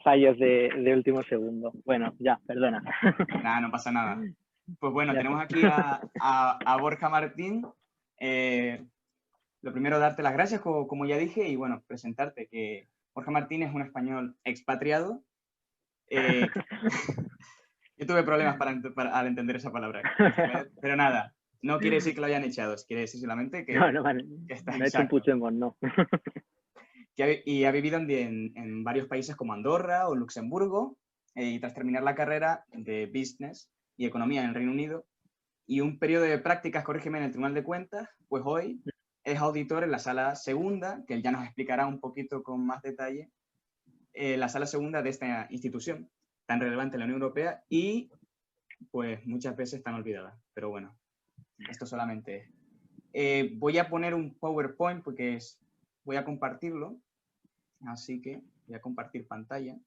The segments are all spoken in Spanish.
fallos de último segundo. Bueno, ya, perdona. Nada, no pasa nada. Pues bueno, Ya tenemos está. aquí a Borja Martín. Lo primero, darte las gracias, como ya dije, y bueno, presentarte que Borja Martín es un español expatriado. Yo tuve problemas al entender esa palabra, pero nada, no quiere decir que lo hayan echado, quiere decir solamente No, que, no, vale. que está No he hecho un exacto. puchengón, no. Y ha vivido en varios países como Andorra o Luxemburgo, y tras terminar la carrera de Business y Economía en el Reino Unido y un periodo de prácticas, corrígeme, en el Tribunal de Cuentas, pues hoy es auditor en la sala segunda, que él ya nos explicará un poquito con más detalle, la sala segunda de esta institución tan relevante en la Unión Europea y pues muchas veces tan olvidada. Pero bueno, esto solamente es. Voy a poner un PowerPoint porque voy a compartirlo, así que voy a compartir pantalla.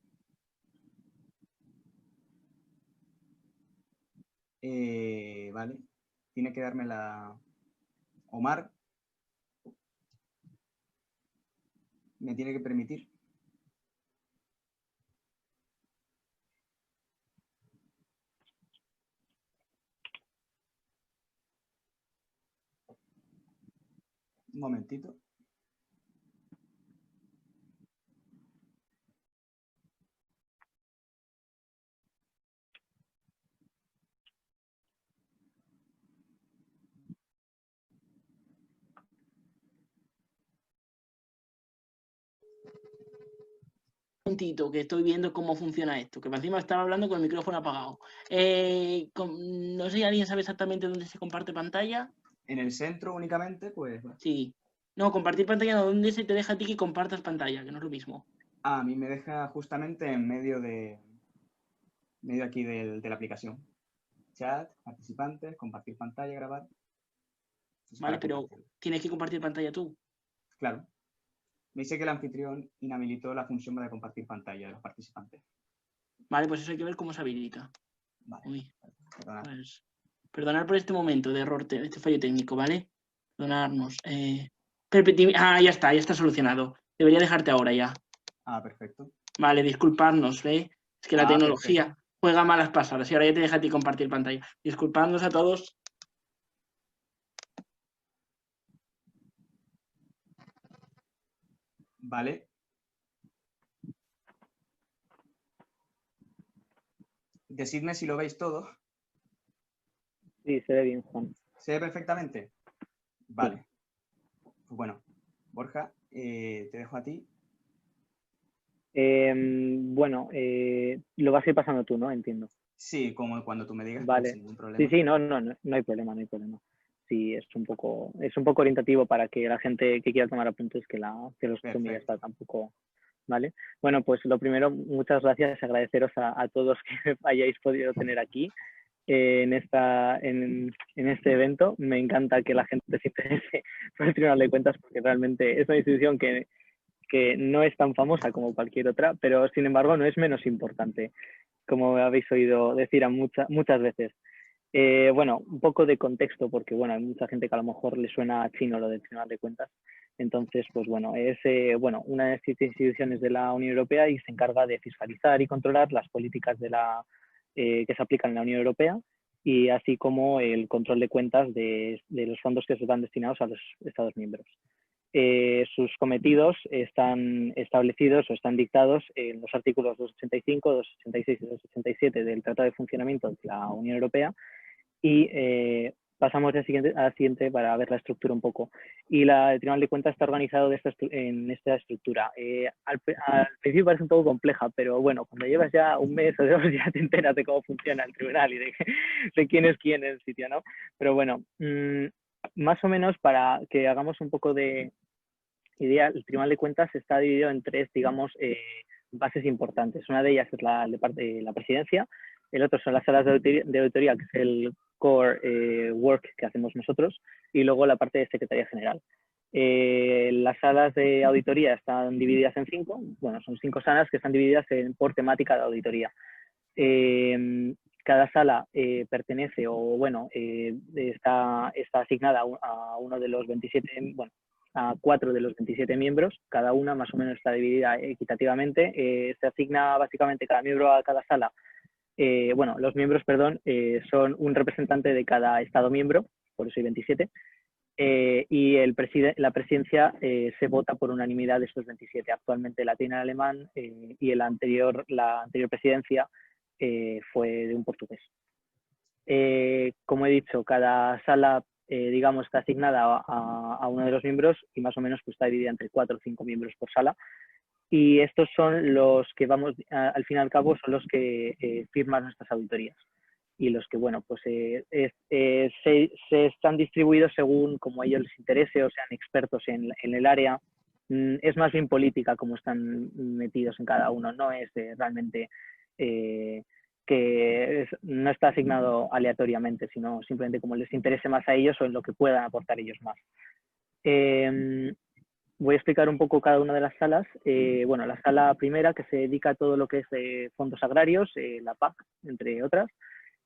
Vale, tiene que darme la... Omar, me tiene que permitir. Un momentito. Momentito, que estoy viendo cómo funciona esto, que encima estaba hablando con el micrófono apagado. No sé si alguien sabe exactamente dónde se comparte pantalla. En el centro únicamente, pues... Sí. No, compartir pantalla, ¿dónde se te deja a ti que compartas pantalla? Que no es lo mismo. A mí me deja justamente en medio aquí de la aplicación. Chat, participantes, compartir pantalla, grabar. Es Vale, para pero compartirlo. tienes que compartir pantalla tú. Claro. Me dice que el anfitrión inhabilitó la función de compartir pantalla de los participantes. Vale, pues eso hay que ver cómo se habilita. Vale. Uy, Perdona. pues, perdonar por este momento de error, este fallo técnico, ¿vale? Perdonarnos. Ya está solucionado. Debería dejarte ahora ya. Ah, perfecto. Vale, disculparnos, ¿eh? Es que la Ah, perfecto. tecnología juega malas pasadas y ahora ya te deja a ti compartir pantalla. Disculpadnos a todos. Vale. Decidme si lo veis todo. Sí, se ve bien, Juan. ¿Se ve perfectamente? Vale. Pues bueno, Borja, te dejo a ti. Bueno, lo vas a ir pasando tú, ¿no? Entiendo. Sí, como cuando tú me digas, pues Vale. sin ningún Sí, problema. sí, no hay problema, no hay problema. Sí, es un poco orientativo para que la gente que quiera tomar apuntes que los tome y ya Perfecto. está, tampoco, ¿vale? Bueno, pues lo primero, muchas gracias, agradeceros a todos que hayáis podido tener aquí en este evento. Me encanta que la gente se interese por el Tribunal de Cuentas porque realmente es una institución que no es tan famosa como cualquier otra, pero sin embargo no es menos importante, como habéis oído decir muchas veces. Bueno, un poco de contexto, porque bueno, hay mucha gente que a lo mejor le suena chino lo del Tribunal de Cuentas. Entonces, pues bueno, es una de las instituciones de la Unión Europea y se encarga de fiscalizar y controlar las políticas que se aplican en la Unión Europea y así como el control de cuentas de los fondos que se van destinados a los Estados miembros. Sus cometidos están establecidos o están dictados en los artículos 285, 286 y 287 del Tratado de Funcionamiento de la Unión Europea y pasamos al siguiente para ver la estructura un poco. Y el Tribunal de Cuentas está organizado en esta estructura. Al principio parece un poco compleja, pero bueno, cuando llevas ya un mes o dos ya te enteras de cómo funciona el tribunal y de quién es quién en el sitio, ¿no? Pero bueno, más o menos para que hagamos un poco de idea, el Tribunal de Cuentas está dividido en tres, digamos, bases importantes. Una de ellas es la presidencia, el otro son las salas de auditoría, que es el core work que hacemos nosotros, y luego la parte de Secretaría General. Las salas de auditoría están divididas en cinco, bueno, son cinco salas que están divididas por temática de auditoría. Cada sala pertenece o, bueno, está asignada a uno de los 27, bueno, a 4 de los 27 miembros, cada una más o menos está dividida equitativamente. Se asigna básicamente cada miembro a cada sala. Bueno, los miembros, perdón, son un representante de cada Estado miembro, por eso hay 27, y la presidencia se vota por unanimidad de estos 27. Actualmente la tiene el alemán y la anterior presidencia fue de un portugués. Como he dicho, cada sala, digamos, está asignada a uno de los miembros y más o menos pues, está dividida entre 4 o 5 miembros por sala. Y estos son los que vamos, al fin y al cabo, son los que firman nuestras auditorías. Y los que, bueno, pues se están distribuidos según como a ellos les interese o sean expertos en el área. Es más bien política como están metidos en cada uno, no es realmente no está asignado aleatoriamente, sino simplemente como les interese más a ellos o en lo que puedan aportar ellos más. Voy a explicar un poco cada una de las salas. Bueno, la sala primera, que se dedica a todo lo que es fondos agrarios, la PAC, entre otras,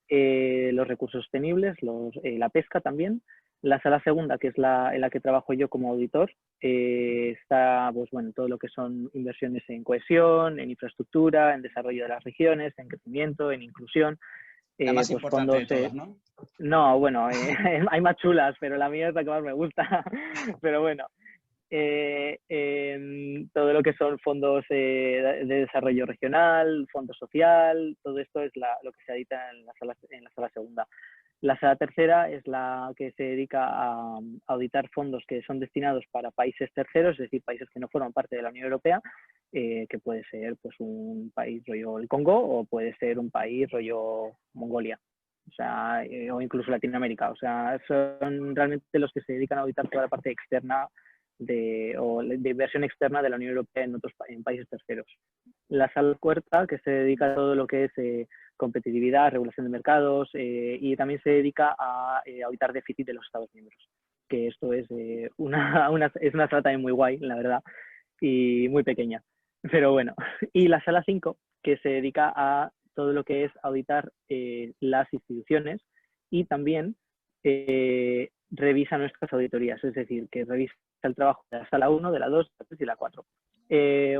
los recursos sostenibles, la pesca también. La sala segunda, que es en la que trabajo yo como auditor, está pues, bueno, todo lo que son inversiones en cohesión, en infraestructura, en desarrollo de las regiones, en crecimiento, en inclusión. La más pues, importante de todas, ¿no? No, bueno, hay más chulas, pero la mía es la que más me gusta. Pero bueno, todo lo que son fondos de desarrollo regional, fondo social, todo esto es lo que se edita en la sala segunda. La sala tercera es la que se dedica a auditar fondos que son destinados para países terceros, es decir, países que no forman parte de la Unión Europea, que puede ser pues, un país rollo el Congo o puede ser un país rollo Mongolia, o sea, o incluso Latinoamérica. O sea, son realmente los que se dedican a auditar toda la parte externa de inversión externa de la Unión Europea en países terceros. La sala cuarta, que se dedica a todo lo que es competitividad, regulación de mercados y también se dedica a auditar déficit de los Estados miembros, que esto es es una sala también muy guay, la verdad, y muy pequeña, pero bueno. Y la sala 5, que se dedica a todo lo que es auditar las instituciones y también revisa nuestras auditorías, es decir, que revisa el trabajo de la sala 1, de la 2, la 3 y la 4.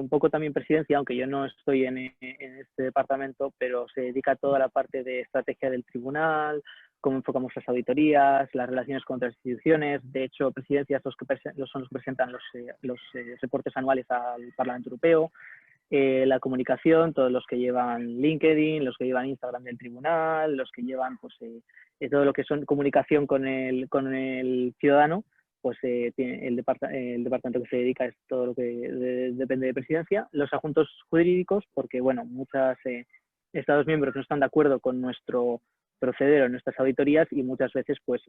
Un poco también presidencia, aunque yo no estoy en este departamento, pero se dedica a toda la parte de estrategia del tribunal, cómo enfocamos las auditorías, las relaciones con otras instituciones. De hecho, presidencia son los que presentan los reportes anuales al Parlamento Europeo. La comunicación, todos los que llevan LinkedIn, los que llevan Instagram del tribunal, los que llevan pues, todo lo que son comunicación con el ciudadano, pues el departamento que se dedica es todo lo que depende de presidencia. Los adjuntos jurídicos, porque bueno, muchos Estados miembros no están de acuerdo con nuestro proceder o nuestras auditorías y muchas veces pues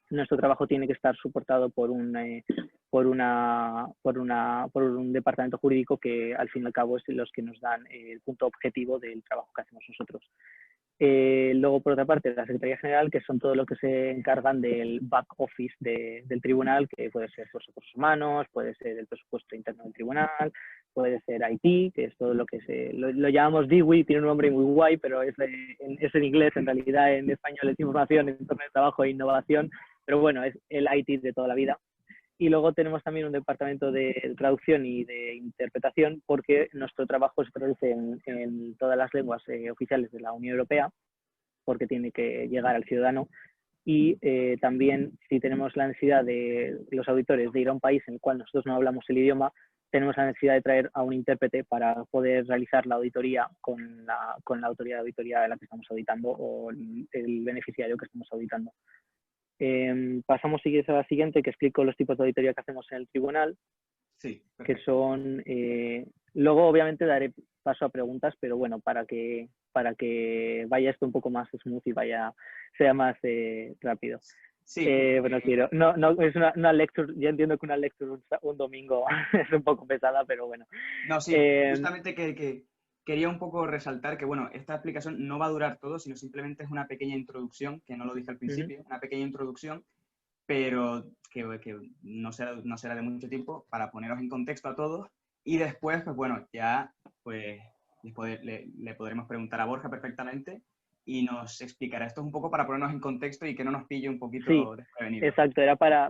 nuestro trabajo tiene que estar soportado por un departamento jurídico que al fin y al cabo es los que nos dan el punto objetivo del trabajo que hacemos nosotros. Luego, por otra parte, la Secretaría General, que son todo lo que se encargan del back office del tribunal, que puede ser los recursos humanos, puede ser el presupuesto interno del tribunal, puede ser IT, que es todo lo que lo llamamos DIWI, tiene un nombre muy guay, pero es en inglés, en realidad en español es información, entorno de trabajo e innovación, pero bueno, es el IT de toda la vida. Y luego tenemos también un departamento de traducción y de interpretación porque nuestro trabajo se traduce en todas las lenguas oficiales de la Unión Europea porque tiene que llegar al ciudadano. Y también si tenemos la necesidad de los auditores de ir a un país en el cual nosotros no hablamos el idioma, tenemos la necesidad de traer a un intérprete para poder realizar la auditoría con la autoridad de auditoría de la que estamos auditando o el beneficiario que estamos auditando. Pasamos a la siguiente, que explico los tipos de auditoría que hacemos en el tribunal. Sí, que son... luego, obviamente, daré paso a preguntas, pero bueno, para que vaya esto un poco más smooth y sea más rápido. Sí. Bueno, no, es una lecture, yo entiendo que una lecture un domingo es un poco pesada, pero bueno. No, sí, justamente que quería un poco resaltar que, bueno, esta explicación no va a durar todo, sino simplemente es una pequeña introducción, que no lo dije al principio, una pequeña introducción, pero que no será de mucho tiempo para poneros en contexto a todos. Y después, pues bueno, ya pues le podremos preguntar a Borja perfectamente y nos explicará. Esto es un poco para ponernos en contexto y que no nos pille un poquito Sí, desprevenidos. exacto,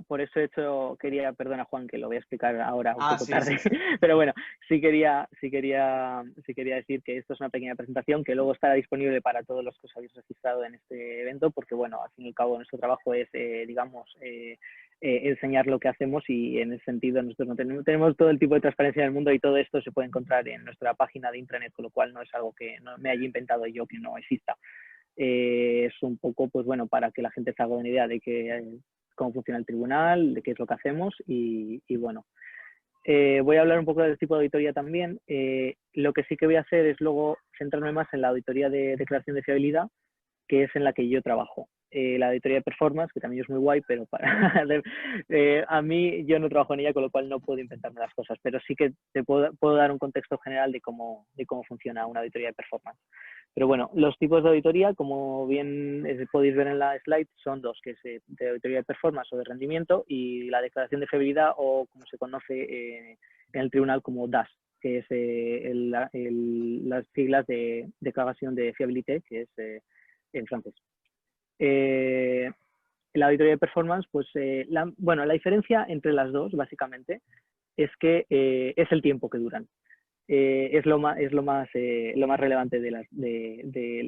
por eso quería, perdona Juan, que lo voy a explicar ahora un poco sí, tarde, sí. pero bueno, sí quería decir que esto es una pequeña presentación que luego estará disponible para todos los que os habéis registrado en este evento, porque bueno, al fin y al cabo nuestro trabajo es, enseñar lo que hacemos, y en ese sentido nosotros no tenemos todo el tipo de transparencia del mundo, y todo esto se puede encontrar en nuestra página de intranet, con lo cual no es algo que no me haya inventado yo, que no exista. Es un poco, pues bueno, para que la gente se haga una idea de cómo funciona el tribunal, de qué es lo que hacemos, y bueno. Voy a hablar un poco del tipo de auditoría también. Lo que sí que voy a hacer es luego centrarme más en la auditoría de declaración de fiabilidad, que es en la que yo trabajo. La auditoría de performance, que también es muy guay, pero a mí yo no trabajo en ella, con lo cual no puedo inventarme las cosas, pero sí que te puedo dar un contexto general de cómo funciona una auditoría de performance. Pero bueno, los tipos de auditoría, como bien podéis ver en la slide, son dos, que es de auditoría de performance o de rendimiento, y la declaración de fiabilidad, o como se conoce en el tribunal como DAS, que es las siglas de declaración de fiabilité, que es en francés. La auditoría de performance, pues, la diferencia entre las dos, básicamente, es que es el tiempo que duran. Es lo más relevante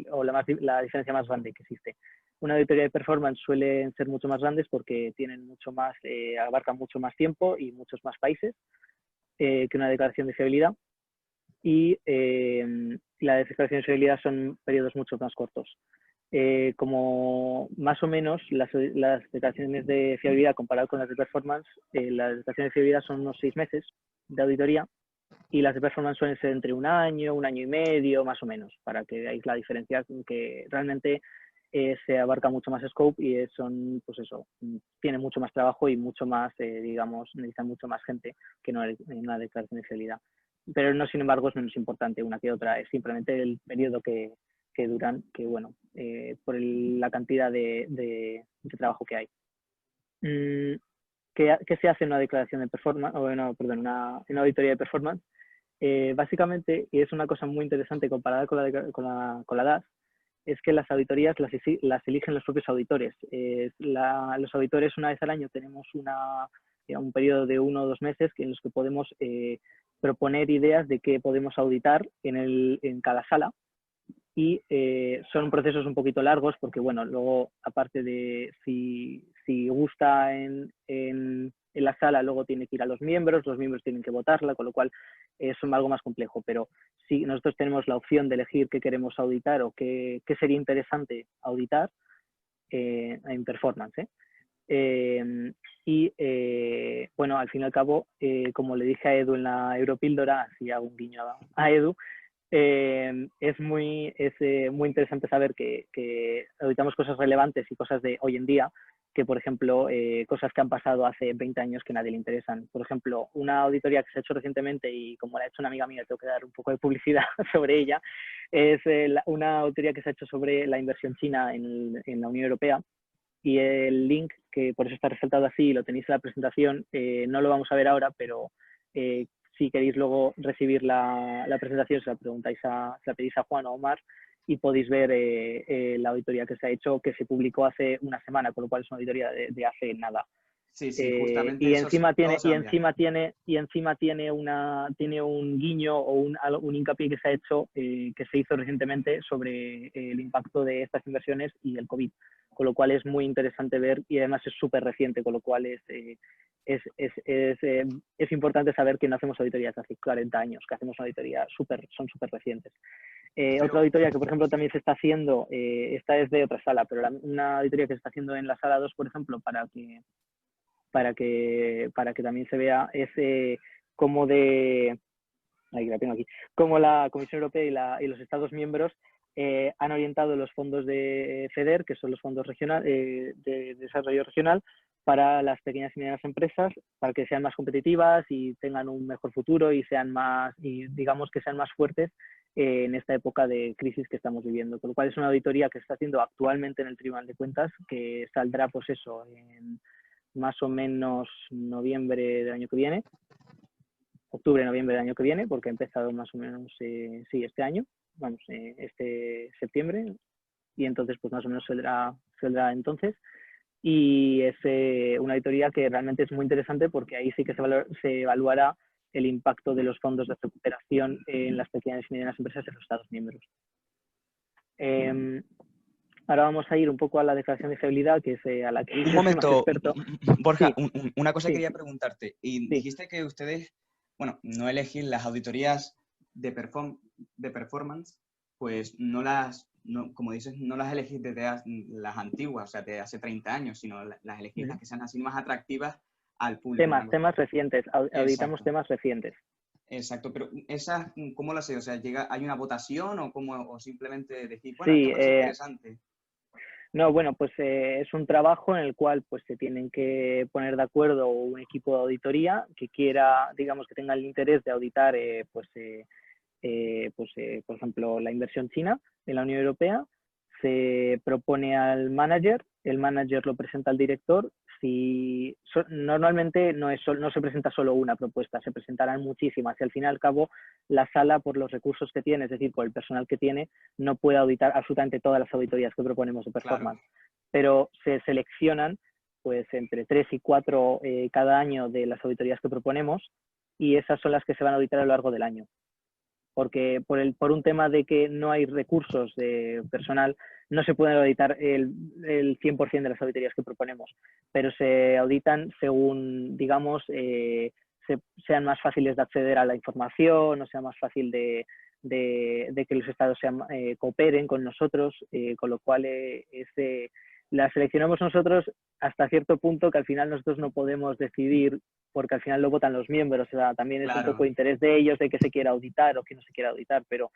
o la diferencia más grande que existe. Una auditoría de performance suelen ser mucho más grandes porque tienen abarcan mucho más tiempo y muchos más países que una declaración de fiabilidad, y la declaración de fiabilidad son periodos mucho más cortos. Como más o menos las declaraciones de fiabilidad comparadas con las de performance, las declaraciones de fiabilidad son unos 6 meses de auditoría, y las de performance suelen ser entre un año y medio, más o menos, para que veáis la diferencia, que realmente se abarca mucho más scope, y pues eso, tiene mucho más trabajo y mucho más, necesitan mucho más gente que en una declaración de fiabilidad. Pero no, sin embargo, es menos importante una que otra, es simplemente el periodo que duran, que bueno, por la cantidad de trabajo que hay. ¿Qué se hace en una declaración de performance, en una auditoría de performance? Básicamente, y es una cosa muy interesante comparada con la DAS, es que las auditorías las eligen los propios auditores. Los auditores, una vez al año, tenemos un periodo de 1 o 2 meses en los que podemos proponer ideas de qué podemos auditar en cada sala, y son procesos un poquito largos porque, bueno, luego, aparte de si gusta en la sala, luego tiene que ir a los miembros tienen que votarla, con lo cual es algo más complejo. Pero si nosotros tenemos la opción de elegir qué queremos auditar o qué sería interesante auditar en performance. Bueno, al fin y al cabo, como le dije a Edu en la Europíldora, así hago un guiño a Edu, es muy interesante saber que auditamos cosas relevantes y cosas de hoy en día, que, por ejemplo, cosas que han pasado hace 20 años que a nadie le interesan. Por ejemplo, una auditoría que se ha hecho recientemente, y como la ha hecho una amiga mía, tengo que dar un poco de publicidad sobre ella, es una auditoría que se ha hecho sobre la inversión china en la Unión Europea, y el link, que por eso está resaltado así, lo tenéis en la presentación, no lo vamos a ver ahora, pero si queréis luego recibir la presentación, se la pedís a Juan o a Omar, y podéis ver la auditoría que se ha hecho, que se publicó hace una semana, con lo cual es una auditoría de hace nada. Sí, justamente y eso encima tiene un guiño o un hincapié que se ha hecho, que se hizo recientemente, sobre el impacto de estas inversiones y el COVID, con lo cual es muy interesante ver, y además es súper reciente, con lo cual es importante saber que no hacemos auditorías hace 40 años, que hacemos una auditoría son súper recientes. Otra auditoría que, por ejemplo, también se está haciendo, esta es de otra sala, pero una auditoría que se está haciendo en la sala 2, por ejemplo, para que también se vea, es cómo la tengo aquí, cómo la Comisión Europea y los Estados miembros han orientado los fondos de FEDER, que son los fondos de desarrollo regional, para las pequeñas y medianas empresas, para que sean más competitivas y tengan un mejor futuro, y digamos que sean más fuertes en esta época de crisis que estamos viviendo. Con lo cual es una auditoría que se está haciendo actualmente en el Tribunal de Cuentas, que saldrá, pues eso, en más o menos noviembre del año que viene, octubre, noviembre del año que viene, porque ha empezado más o menos, este año, este septiembre, y entonces pues más o menos saldrá entonces. Y es una auditoría que realmente es muy interesante porque ahí sí que se evaluará el impacto de los fondos de recuperación en las pequeñas y medianas empresas de los Estados miembros. Ahora vamos a ir un poco a la declaración de fiabilidad, que es a la que yo Un soy más momento, experto. Borja, Sí, una cosa sí, quería preguntarte. Y sí. dijiste que ustedes, bueno, no elegir las auditorías de performance, pues como dices, no las elegís desde las antiguas, o sea, de hace 30 años, sino las elegís las que sean así más atractivas al público. Temas recientes, auditamos Exacto. temas recientes. Exacto, pero esas, ¿cómo las sé? O sea, ¿hay una votación o simplemente decir, bueno, Sí, esto parece interesante? no, bueno, pues es un trabajo en el cual pues se tienen que poner de acuerdo un equipo de auditoría que quiera, digamos, que tenga el interés de auditar, por ejemplo, la inversión china en la Unión Europea. Se propone al manager, el manager lo presenta al director. Normalmente no se presenta solo una propuesta, se presentarán muchísimas y al fin y al cabo la sala, por los recursos que tiene, es decir, por el personal que tiene, no puede auditar absolutamente todas las auditorías que proponemos de performance. Claro. Pero se seleccionan pues entre 3 y 4 cada año de las auditorías que proponemos, y esas son las que se van a auditar a lo largo del año. Porque por un tema de que no hay recursos de personal, no se pueden auditar el 100% de las auditorías que proponemos, pero se auditan según, digamos, sean más fáciles de acceder a la información, o sea más fácil de que los estados cooperen con nosotros, con lo cual la seleccionamos nosotros hasta cierto punto, que al final nosotros no podemos decidir, porque al final lo votan los miembros. O sea, también es un poco interés de ellos de que se quiera auditar o que no se quiera auditar, pero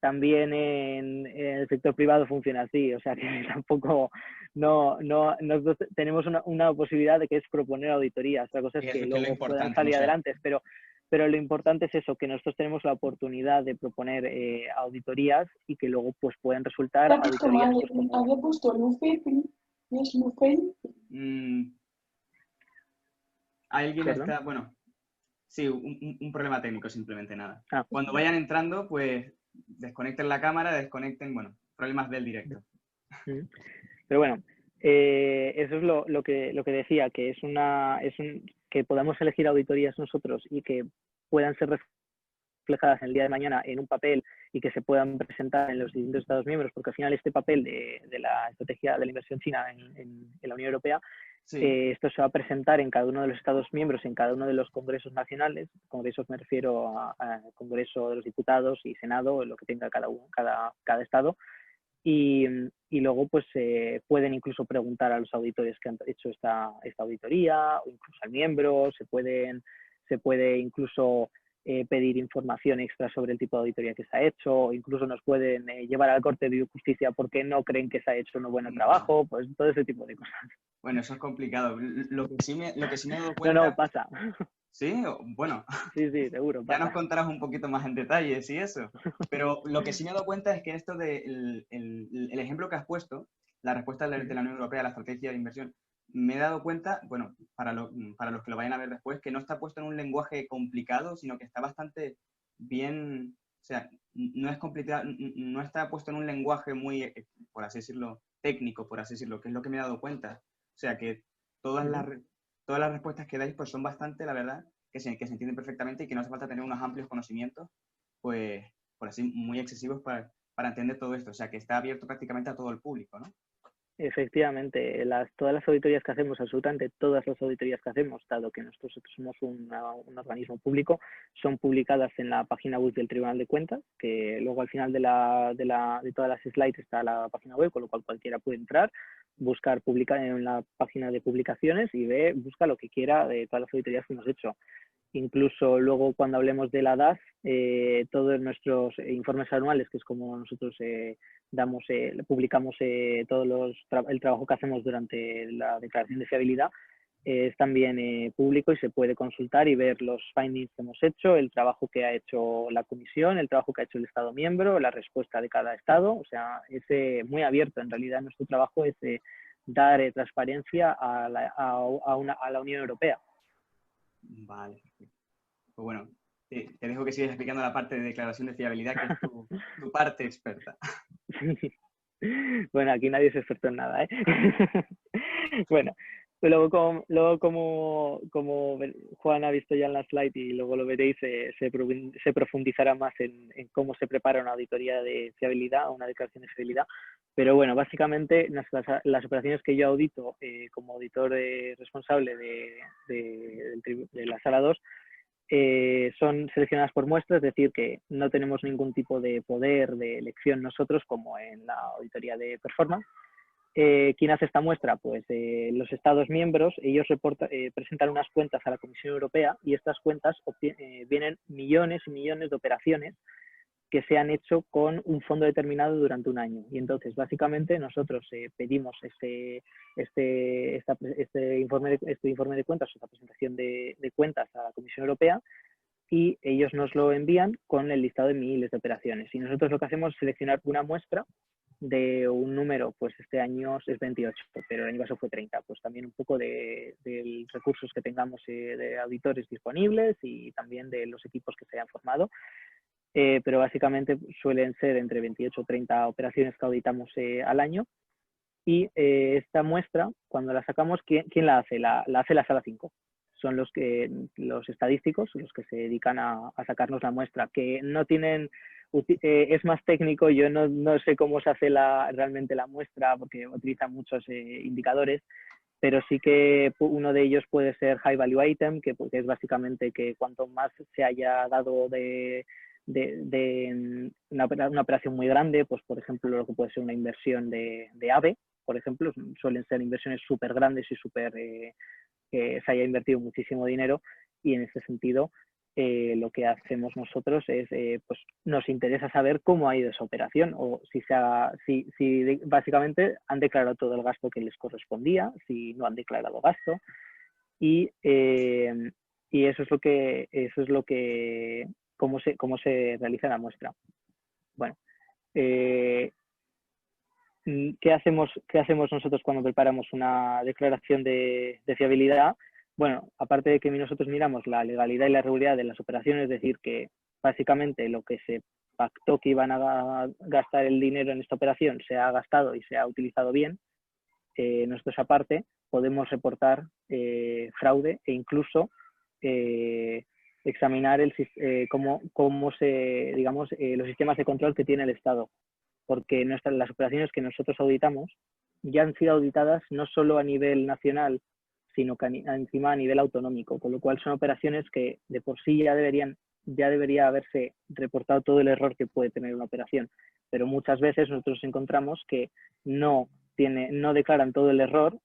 también en el sector privado funciona así. O sea, que tampoco nosotros tenemos una posibilidad de que es proponer auditorías. Otra cosa es que luego puedan salir adelante, pero lo importante es eso, que nosotros tenemos la oportunidad de proponer auditorías y que luego pues pueden resultar auditorías. Había puesto Lufepi, ¿no es Lufepi? Alguien está, bueno, sí, un problema técnico, simplemente nada. Cuando vayan entrando, pues desconecten la cámara, desconecten, bueno, problemas del directo. Pero bueno, eso es lo que decía, que que podamos elegir auditorías nosotros y que puedan ser reflejadas el día de mañana en un papel y que se puedan presentar en los distintos Estados miembros, porque al final este papel de la estrategia de la inversión china en la Unión Europea, sí, esto se va a presentar en cada uno de los Estados miembros, en cada uno de los congresos nacionales. Congresos me refiero a Congreso de los Diputados y Senado, lo que tenga cada estado. Y luego pues pueden incluso preguntar a los auditores que han hecho esta auditoría, o incluso al miembro. Se puede incluso pedir información extra sobre el tipo de auditoría que se ha hecho, o incluso nos pueden llevar al Corte de Justicia porque no creen que se ha hecho un buen trabajo, pues todo ese tipo de cosas. Bueno, eso es complicado. Lo que sí me he dado cuenta... No, pasa. ¿Sí? Bueno. Sí, seguro, ya pasa. nos contarás un poquito más en detalle, sí, eso. Pero lo que sí me he dado cuenta es que esto el ejemplo que has puesto, la respuesta de la Unión Europea a la estrategia de inversión, me he dado cuenta, bueno, para los que lo vayan a ver después, que no está puesto en un lenguaje complicado, sino que está bastante bien, o sea, no es complicado, no está puesto en un lenguaje muy, por así decirlo, técnico, por así decirlo, que es lo que me he dado cuenta. O sea, que todas las respuestas que dais pues son bastante, la verdad, que se entienden perfectamente y que no hace falta tener unos amplios conocimientos, pues, por así, muy excesivos para entender todo esto. O sea, que está abierto prácticamente a todo el público, ¿no? Efectivamente, todas las auditorías que hacemos, absolutamente todas las auditorías que hacemos, dado que nosotros somos un organismo público, son publicadas en la página web del Tribunal de Cuentas, que luego al final de todas las slides está la página web, con lo cual cualquiera puede entrar, buscar publicar en la página de publicaciones y busca lo que quiera de todas las auditorías que hemos hecho. Incluso luego, cuando hablemos de la DAS, todos nuestros informes anuales, que es como nosotros publicamos el trabajo que hacemos durante la declaración de fiabilidad, es también público y se puede consultar y ver los findings que hemos hecho, el trabajo que ha hecho la comisión, el trabajo que ha hecho el Estado miembro, la respuesta de cada Estado. O sea, es muy abierto. En realidad, nuestro trabajo es dar transparencia a la Unión Europea. Vale. Pues bueno, te dejo que sigas explicando la parte de declaración de fiabilidad, que es tu parte experta. Bueno, aquí nadie es experto en nada, ¿eh? Bueno, luego como Juan ha visto ya en la slide y luego lo veréis, se profundizará más en cómo se prepara una auditoría de fiabilidad, una declaración de fiabilidad. Pero bueno, básicamente las operaciones que yo audito como auditor responsable de la sala 2 son seleccionadas por muestra, es decir, que no tenemos ningún tipo de poder de elección nosotros como en la auditoría de performance. ¿Quién hace esta muestra? Pues los Estados miembros, ellos presentan unas cuentas a la Comisión Europea y estas cuentas vienen millones y millones de operaciones que se han hecho con un fondo determinado durante un año. Y entonces, básicamente, nosotros pedimos este informe de cuentas, esta presentación de cuentas a la Comisión Europea, y ellos nos lo envían con el listado de miles de operaciones. Y nosotros lo que hacemos es seleccionar una muestra de un número, pues este año es 28, pero el año pasado fue 30, pues también un poco de recursos que tengamos de auditores disponibles y también de los equipos que se hayan formado. Pero básicamente suelen ser entre 28 o 30 operaciones que auditamos al año. Y esta muestra, cuando la sacamos, ¿quién la hace? La hace la sala 5. Son los estadísticos, los que se dedican a sacarnos la muestra, que no tienen, es más técnico, yo no sé cómo se hace realmente la muestra, porque utilizan muchos indicadores, pero sí que uno de ellos puede ser High Value Item, que es básicamente que cuanto más se haya dado de una operación muy grande, pues por ejemplo lo que puede ser una inversión de AVE, por ejemplo, suelen ser inversiones súper grandes y que se haya invertido muchísimo dinero, y en ese sentido lo que hacemos nosotros es, pues nos interesa saber cómo ha ido esa operación, o si básicamente han declarado todo el gasto que les correspondía, si no han declarado gasto, y eso es lo que cómo se realiza la muestra. Bueno, ¿qué hacemos nosotros cuando preparamos una declaración de fiabilidad? Bueno, aparte de que nosotros miramos la legalidad y la regularidad de las operaciones, es decir, que básicamente lo que se pactó que iban a gastar el dinero en esta operación se ha gastado y se ha utilizado bien, nosotros aparte podemos reportar fraude e incluso examinar cómo digamos, los sistemas de control que tiene el Estado, porque las operaciones que nosotros auditamos ya han sido auditadas no solo a nivel nacional, sino que encima a nivel autonómico, con lo cual son operaciones que de por sí ya debería haberse reportado todo el error que puede tener una operación, pero muchas veces nosotros encontramos que no declaran todo el error,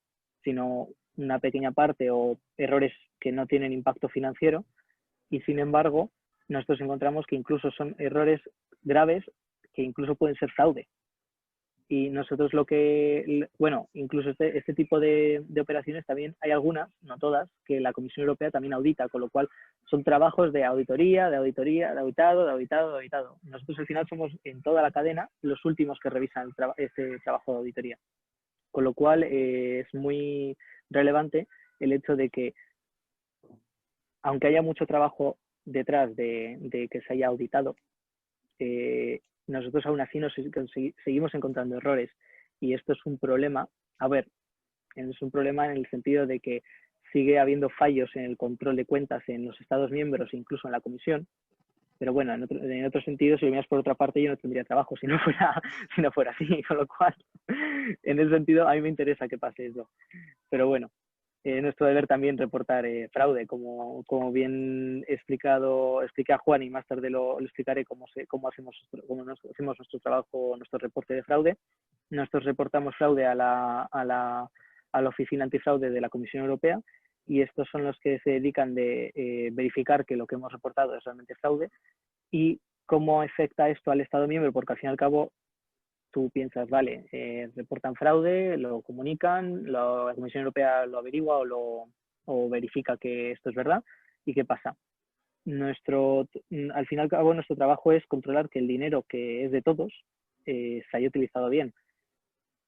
sino una pequeña parte o errores que no tienen impacto financiero, y sin embargo nosotros encontramos que incluso son errores graves que incluso pueden ser fraude. Y nosotros incluso este tipo de operaciones también hay algunas, no todas, que la Comisión Europea también audita, con lo cual son trabajos de auditoría, de auditado. Nosotros al final somos en toda la cadena los últimos que revisan este trabajo de auditoría. Con lo cual es muy relevante el hecho de que, aunque haya mucho trabajo detrás de que se haya auditado, nosotros aún así seguimos encontrando errores, y esto es un problema. A ver, es un problema en el sentido de que sigue habiendo fallos en el control de cuentas en los Estados miembros, incluso en la Comisión, pero bueno, en otro sentido, si lo miras por otra parte, yo no tendría trabajo si no fuera así, con lo cual, en ese sentido, a mí me interesa que pase eso. Pero bueno, nuestro deber también reportar fraude, como bien expliqué a Juan, y más tarde lo explicaré cómo hacemos nuestro trabajo, nuestro reporte de fraude. Nosotros reportamos fraude a la Oficina Antifraude de la Comisión Europea, y estos son los que se dedican de verificar que lo que hemos reportado es realmente fraude. ¿Y cómo afecta esto al Estado miembro? Porque al fin y al cabo tú piensas, vale, reportan fraude, lo comunican, la Comisión Europea lo averigua o verifica que esto es verdad, ¿y qué pasa? Al fin y al cabo nuestro trabajo es controlar que el dinero que es de todos se haya utilizado bien.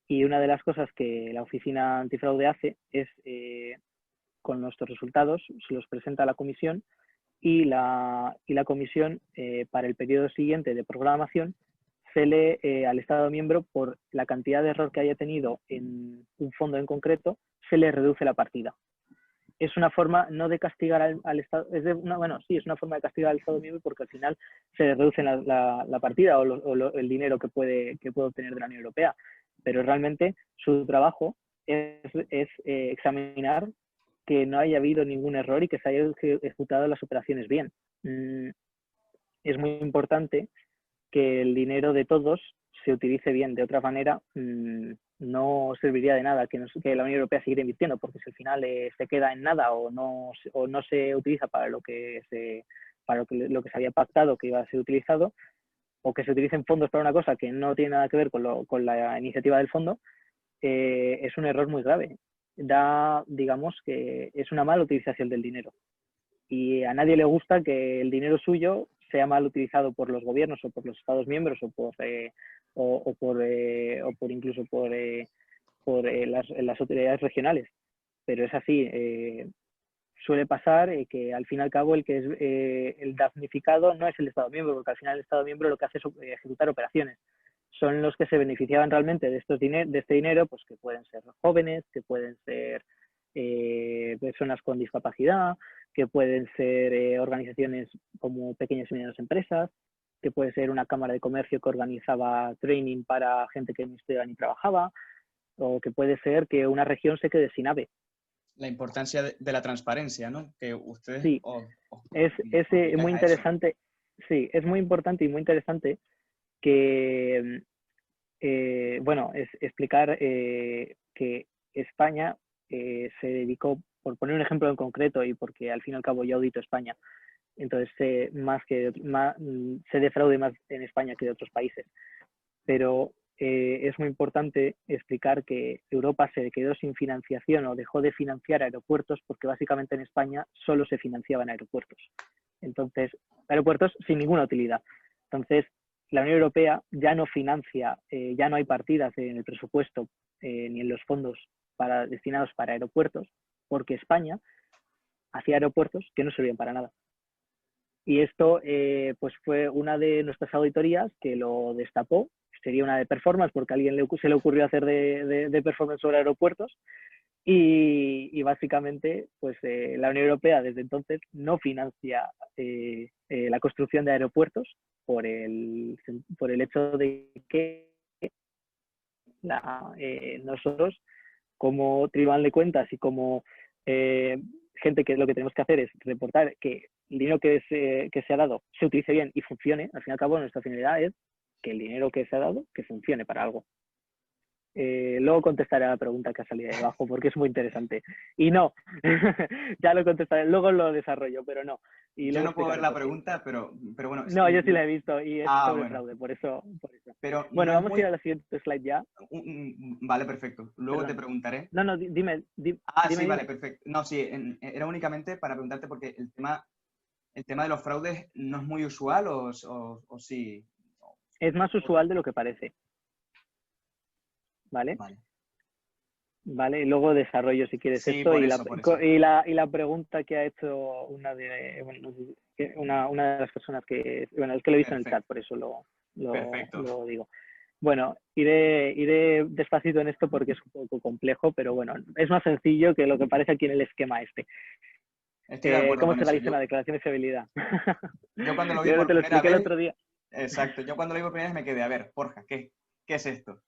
Y una de las cosas que la Oficina Antifraude hace es, con nuestros resultados, se los presenta a la Comisión, y la Comisión, para el periodo siguiente de programación, al Estado miembro, por la cantidad de error que haya tenido en un fondo en concreto, se le reduce la partida. Es una forma no de castigar al Estado, sí, es una forma de castigar al Estado miembro porque al final se le reduce la partida el dinero que puede obtener de la Unión Europea. Pero realmente su trabajo es examinar que no haya habido ningún error y que se haya ejecutado las operaciones bien. Es muy importante que el dinero de todos se utilice bien. De otra manera, no serviría de nada que la Unión Europea siguiera invirtiendo, porque si al final se queda en nada o no se utiliza para lo que se había pactado que iba a ser utilizado, o que se utilicen fondos para una cosa que no tiene nada que ver con la iniciativa del fondo, es un error muy grave. Digamos que es una mala utilización del dinero. Y a nadie le gusta que el dinero suyo sea mal utilizado por los gobiernos o por los Estados miembros incluso por las autoridades regionales. Pero es así. Suele pasar que al fin y al cabo el que es el damnificado no es el Estado miembro, porque al final el Estado miembro lo que hace es ejecutar operaciones. Son los que se beneficiaban realmente de este dinero, pues que pueden ser jóvenes, que pueden ser personas con discapacidad, que pueden ser organizaciones como pequeñas y medianas empresas, que puede ser una cámara de comercio que organizaba training para gente que ni estudiaba ni trabajaba, o que puede ser que una región se quede sin AVE. La importancia de la transparencia, ¿no? Que ustedes sí, es muy interesante. Sí, es muy importante y muy interesante que, explicar que España se dedicó, por poner un ejemplo en concreto y porque al fin y al cabo yo audito España, entonces sé de fraude más en España que de otros países, pero es muy importante explicar que Europa se quedó sin financiación o dejó de financiar aeropuertos porque básicamente en España solo se financiaban aeropuertos. Entonces, aeropuertos sin ninguna utilidad. Entonces, la Unión Europea ya no financia, ya no hay partidas en el presupuesto ni en los fondos destinados para aeropuertos, porque España hacía aeropuertos que no servían para nada. Y esto pues fue una de nuestras auditorías que lo destapó. Sería una de performance, porque a alguien se le ocurrió hacer de performance sobre aeropuertos. Y básicamente, pues la Unión Europea desde entonces no financia la construcción de aeropuertos por el hecho de que nosotros, como tribunal de cuentas y como gente, que lo que tenemos que hacer es reportar que el dinero que se ha dado se utilice bien y funcione. Al fin y al cabo, nuestra finalidad es que el dinero que se ha dado, que funcione para algo. Luego contestaré a la pregunta que ha salido de abajo porque es muy interesante. Y no, ya lo contestaré, luego lo desarrollo, pero no. Y yo no puedo ver la pregunta, pero bueno. No, yo sí la he visto y es sobre bueno. fraude, por eso. Pero bueno, no vamos a ir a la siguiente slide ya. Vale, perfecto. Luego Perdón. te preguntaré. No, dime. Sí, vale, perfecto. No, sí, era únicamente para preguntarte porque el tema de los fraudes no es muy usual o sí. Es más usual de lo que parece. ¿Vale? Vale, y luego desarrollo si quieres sí, esto por y, eso. y la pregunta que ha hecho una de las personas es que lo he visto en el chat, por eso lo digo. Bueno, iré despacito en esto porque es un poco complejo, pero bueno, es más sencillo que lo que parece aquí en el esquema este. Estoy de acuerdo ¿Cómo con se eso. realiza una declaración de fiabilidad? Yo cuando lo vi por te lo expliqué el otro día. Exacto, yo cuando lo vi por primera vez me quedé, a ver, Borja, ¿qué es esto?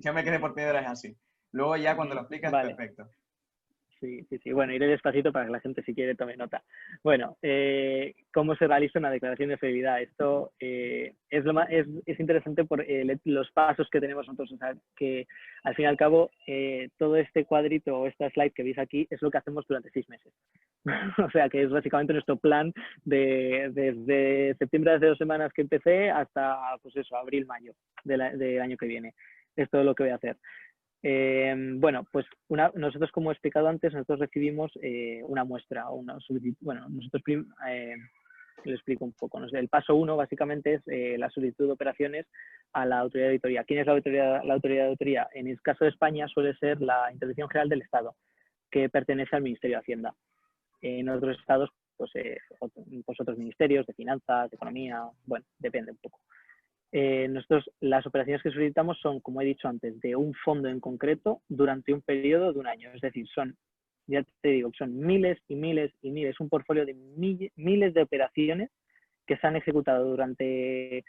Yo me quedé por primera vez así. Luego ya cuando lo explicas, vale. Perfecto. Sí. Bueno, iré despacito para que la gente si quiere tome nota. Bueno, ¿cómo se realiza una declaración de fiabilidad? Esto es interesante por los pasos que tenemos nosotros. O sea, que al fin y al cabo, todo este cuadrito o esta slide que veis aquí es lo que hacemos durante 6 meses. O sea, que es básicamente nuestro plan desde septiembre, hace 2 semanas que empecé, hasta, pues eso, abril, mayo del año que viene. Es todo lo que voy a hacer. Bueno, pues nosotros, como he explicado antes, nosotros recibimos una muestra o una solicitud. Bueno, nosotros lo explico un poco. El paso 1 básicamente es la solicitud de operaciones a la autoridad de auditoría. ¿Quién es la autoridad de auditoría? En el caso de España suele ser la Intervención General del Estado, que pertenece al Ministerio de Hacienda. En otros estados, pues otros ministerios de finanzas, de economía, bueno, depende un poco. nosotros las operaciones que solicitamos son, como he dicho antes, de un fondo en concreto durante un periodo de un año. Es decir, ya te digo, son miles y miles y miles, un portfolio de miles de operaciones que se han ejecutado durante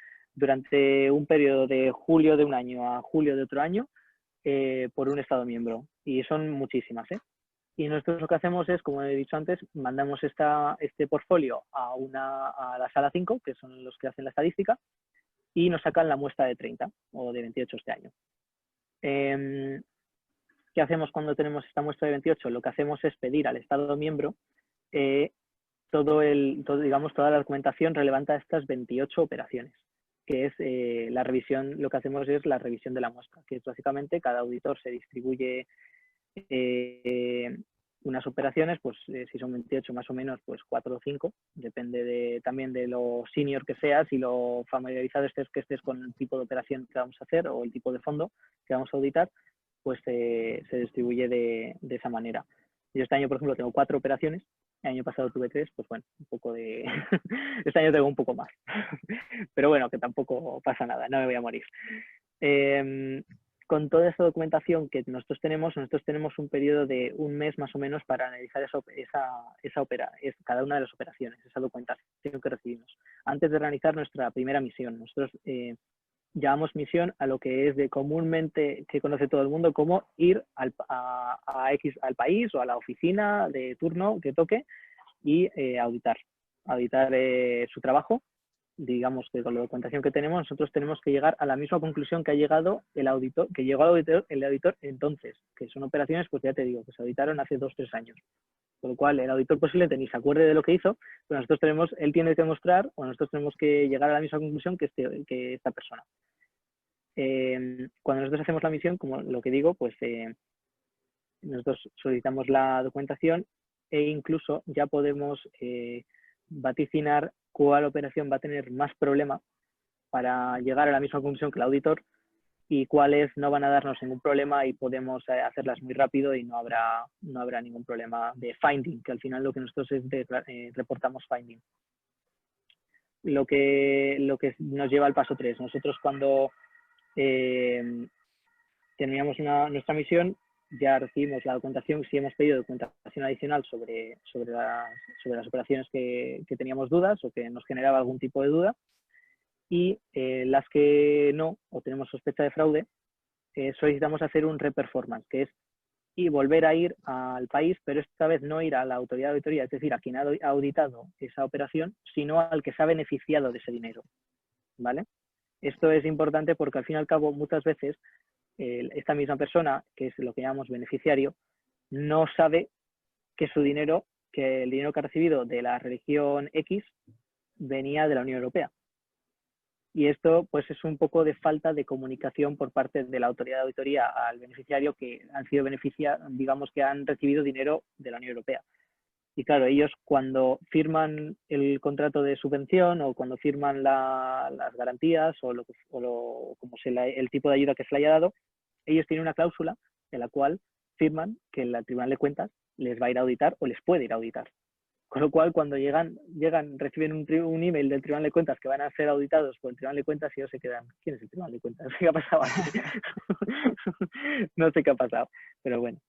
un periodo de julio de un año a julio de otro año por un Estado miembro. Y son muchísimas, ¿eh? Y nosotros lo que hacemos es, como he dicho antes, mandamos este portfolio a la sala 5, que son los que hacen la estadística, y nos sacan la muestra de 30 o de 28 este año. ¿Qué hacemos cuando tenemos esta muestra de 28? Lo que hacemos es pedir al Estado miembro toda la documentación relevante a estas 28 operaciones, que es la revisión. Lo que hacemos es la revisión de la muestra, que es básicamente cada auditor se distribuye unas operaciones, pues si son 28 más o menos, pues 4 o 5, depende también de lo senior que seas y lo familiarizado que estés con el tipo de operación que vamos a hacer o el tipo de fondo que vamos a auditar, pues se distribuye de esa manera. Yo este año, por ejemplo, tengo 4 operaciones, el año pasado tuve 3, pues bueno, un poco de... este año tengo un poco más, pero bueno, que tampoco pasa nada, no me voy a morir. Con toda esta documentación que nosotros tenemos un periodo de un mes más o menos para analizar cada una de las operaciones, esa documentación que recibimos. Antes de realizar nuestra primera misión, nosotros llamamos misión a lo que es de comúnmente que conoce todo el mundo como ir al país o a la oficina de turno que toque y auditar su trabajo. Digamos que con la documentación que tenemos, nosotros tenemos que llegar a la misma conclusión que ha llegado el auditor entonces, que son operaciones, pues ya te digo, que se auditaron hace 2 o 3 años. Con lo cual, el auditor posiblemente ni se acuerde de lo que hizo, pero él tiene que mostrar, o nosotros tenemos que llegar a la misma conclusión que esta persona. Cuando nosotros hacemos la misión, como lo que digo, pues nosotros solicitamos la documentación e incluso ya podemos vaticinar cuál operación va a tener más problema para llegar a la misma conclusión que el auditor y cuáles no van a darnos ningún problema y podemos hacerlas muy rápido y no habrá ningún problema de finding, que al final lo que nosotros reportamos finding. Lo que nos lleva al paso 3. Nosotros cuando terminamos nuestra misión ya recibimos la documentación. Si hemos pedido documentación adicional sobre las operaciones que teníamos dudas o que nos generaba algún tipo de duda, y las que no, o tenemos sospecha de fraude, solicitamos hacer un reperformance, que es volver a ir al país, pero esta vez no ir a la autoridad de auditoría, es decir, a quien ha auditado esa operación, sino al que se ha beneficiado de ese dinero, ¿vale? Esto es importante porque al fin y al cabo muchas veces esta misma persona, que es lo que llamamos beneficiario, no sabe que el dinero que ha recibido de la religión X venía de la Unión Europea. Y esto pues es un poco de falta de comunicación por parte de la autoridad de auditoría al beneficiario, que han sido digamos que han recibido dinero de la Unión Europea. Y claro, ellos cuando firman el contrato de subvención o cuando firman las garantías o el tipo de ayuda que se le haya dado, ellos tienen una cláusula en la cual firman que el Tribunal de Cuentas les va a ir a auditar o les puede ir a auditar. Con lo cual, cuando reciben un email del Tribunal de Cuentas que van a ser auditados por el Tribunal de Cuentas, y ellos se quedan, ¿quién es el Tribunal de Cuentas? ¿Qué ha pasado aquí? No sé qué ha pasado, pero bueno.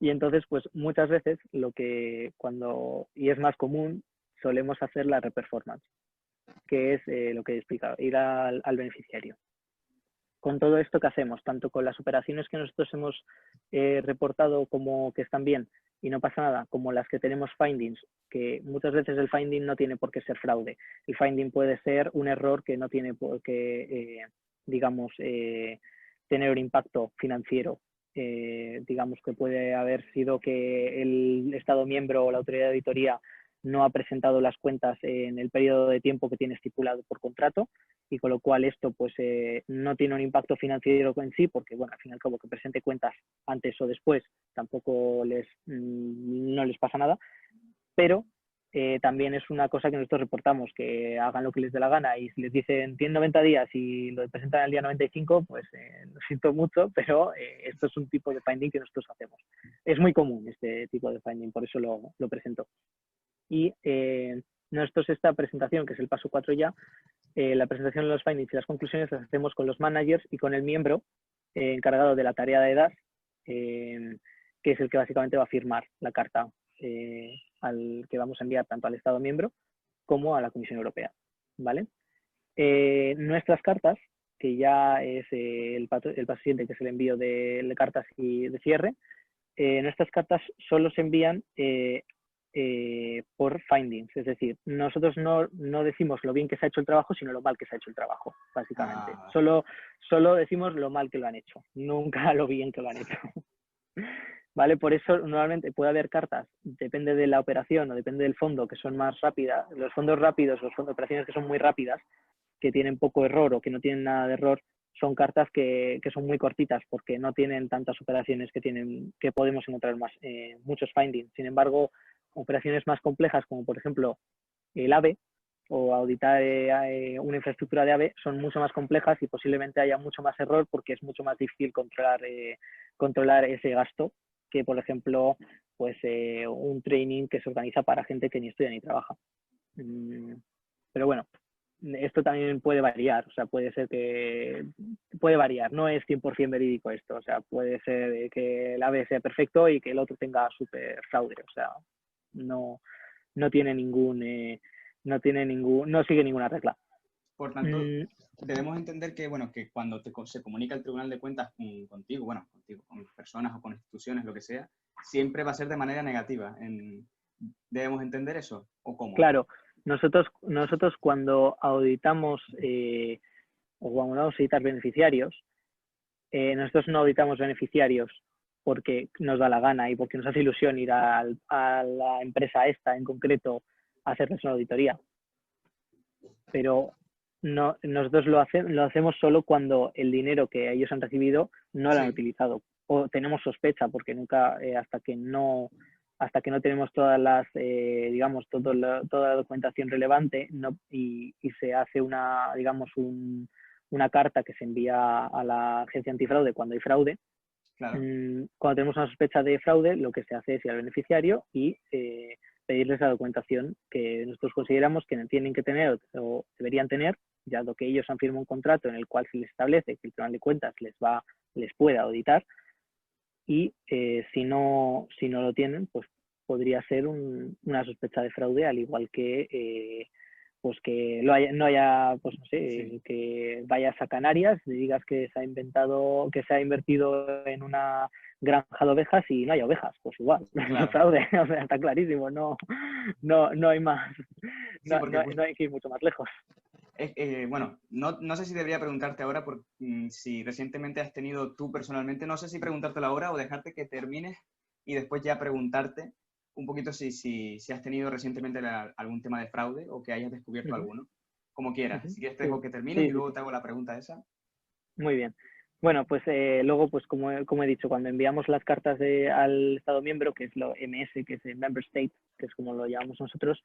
Y entonces, pues muchas veces y es más común, solemos hacer la reperformance, que es lo que he explicado, ir al beneficiario. Con todo esto, ¿qué hacemos? Tanto con las operaciones que nosotros hemos reportado como que están bien y no pasa nada, como las que tenemos findings, que muchas veces el finding no tiene por qué ser fraude. El finding puede ser un error que no tiene por qué, tener un impacto financiero. Digamos que puede haber sido que el Estado miembro o la autoridad de auditoría no ha presentado las cuentas en el periodo de tiempo que tiene estipulado por contrato, y con lo cual esto pues no tiene un impacto financiero en sí, porque bueno, al fin y al cabo que presente cuentas antes o después tampoco no les pasa nada, pero también es una cosa que nosotros reportamos, que hagan lo que les dé la gana, y si les dicen tienen 90 días y lo presentan al día 95, pues lo siento mucho, pero esto es un tipo de finding que nosotros hacemos. Es muy común este tipo de finding, por eso lo presento. Y Nosotros esta presentación, que es el paso 4 ya, la presentación de los findings y las conclusiones las hacemos con los managers y con el miembro encargado de la tarea de EDAS, que es el que básicamente va a firmar la carta al que vamos a enviar tanto al Estado miembro como a la Comisión Europea, ¿vale? Nuestras cartas, que ya es el paso siguiente, que es el envío de cartas y de cierre, nuestras cartas solo se envían por findings, es decir, nosotros no decimos lo bien que se ha hecho el trabajo, sino lo mal que se ha hecho el trabajo, básicamente. Solo decimos lo mal que lo han hecho, nunca lo bien que lo han hecho. ¿Vale? Por eso normalmente puede haber cartas, depende de la operación o depende del fondo, que son más rápidas. Los fondos rápidos, los fondos de operaciones que son muy rápidas, que tienen poco error o que no tienen nada de error, son cartas que son muy cortitas porque no tienen tantas operaciones que podemos encontrar muchos findings. Sin embargo, operaciones más complejas como por ejemplo el AVE o auditar una infraestructura de AVE son mucho más complejas y posiblemente haya mucho más error porque es mucho más difícil controlar ese gasto que, por ejemplo, pues un training que se organiza para gente que ni estudia ni trabaja. Pero bueno, esto también puede variar, o sea, puede variar, no es 100% verídico esto, o sea, puede ser que el AVE sea perfecto y que el otro tenga súper fraude, o sea, no tiene no sigue ninguna regla. Por tanto, debemos entender que, bueno, que cuando se comunica el Tribunal de Cuentas contigo, con personas o con instituciones, lo que sea, siempre va a ser de manera negativa. ¿Debemos entender eso o cómo? Claro, nosotros cuando auditamos o cuando vamos a auditar beneficiarios, nosotros no auditamos beneficiarios porque nos da la gana y porque nos hace ilusión ir a la empresa esta en concreto a hacerles una auditoría. Pero nosotros lo hacemos solo cuando el dinero que ellos han recibido no lo han utilizado. O tenemos sospecha porque nunca, hasta que no tenemos todas las, toda la documentación relevante y se hace una carta que se envía a la agencia antifraude cuando hay fraude. Claro. Cuando tenemos una sospecha de fraude, lo que se hace es ir al beneficiario y pedirles la documentación que nosotros consideramos que tienen que tener o deberían tener, ya que ellos han firmado un contrato en el cual se les establece que el Tribunal de Cuentas les pueda auditar, y si no lo tienen, pues podría ser una sospecha de fraude, al igual que pues que no haya, pues no sé, que vayas a Canarias y digas que se ha invertido en una granja de ovejas y no hay ovejas, pues igual, claro. Es fraude, o sea, está clarísimo, no hay más, no hay que ir mucho más lejos. Bueno, no sé si debería preguntarte ahora si recientemente has tenido tú personalmente, no sé si preguntártelo ahora o dejarte que termines y después ya preguntarte un poquito si has tenido recientemente algún tema de fraude o que hayas descubierto alguno, como quieras. Si quieres te dejo que termines y luego te hago la pregunta esa. Muy bien. Bueno, pues luego, pues como he dicho, cuando enviamos las cartas al Estado miembro, que es lo MS, que es el Member State, que es como lo llamamos nosotros,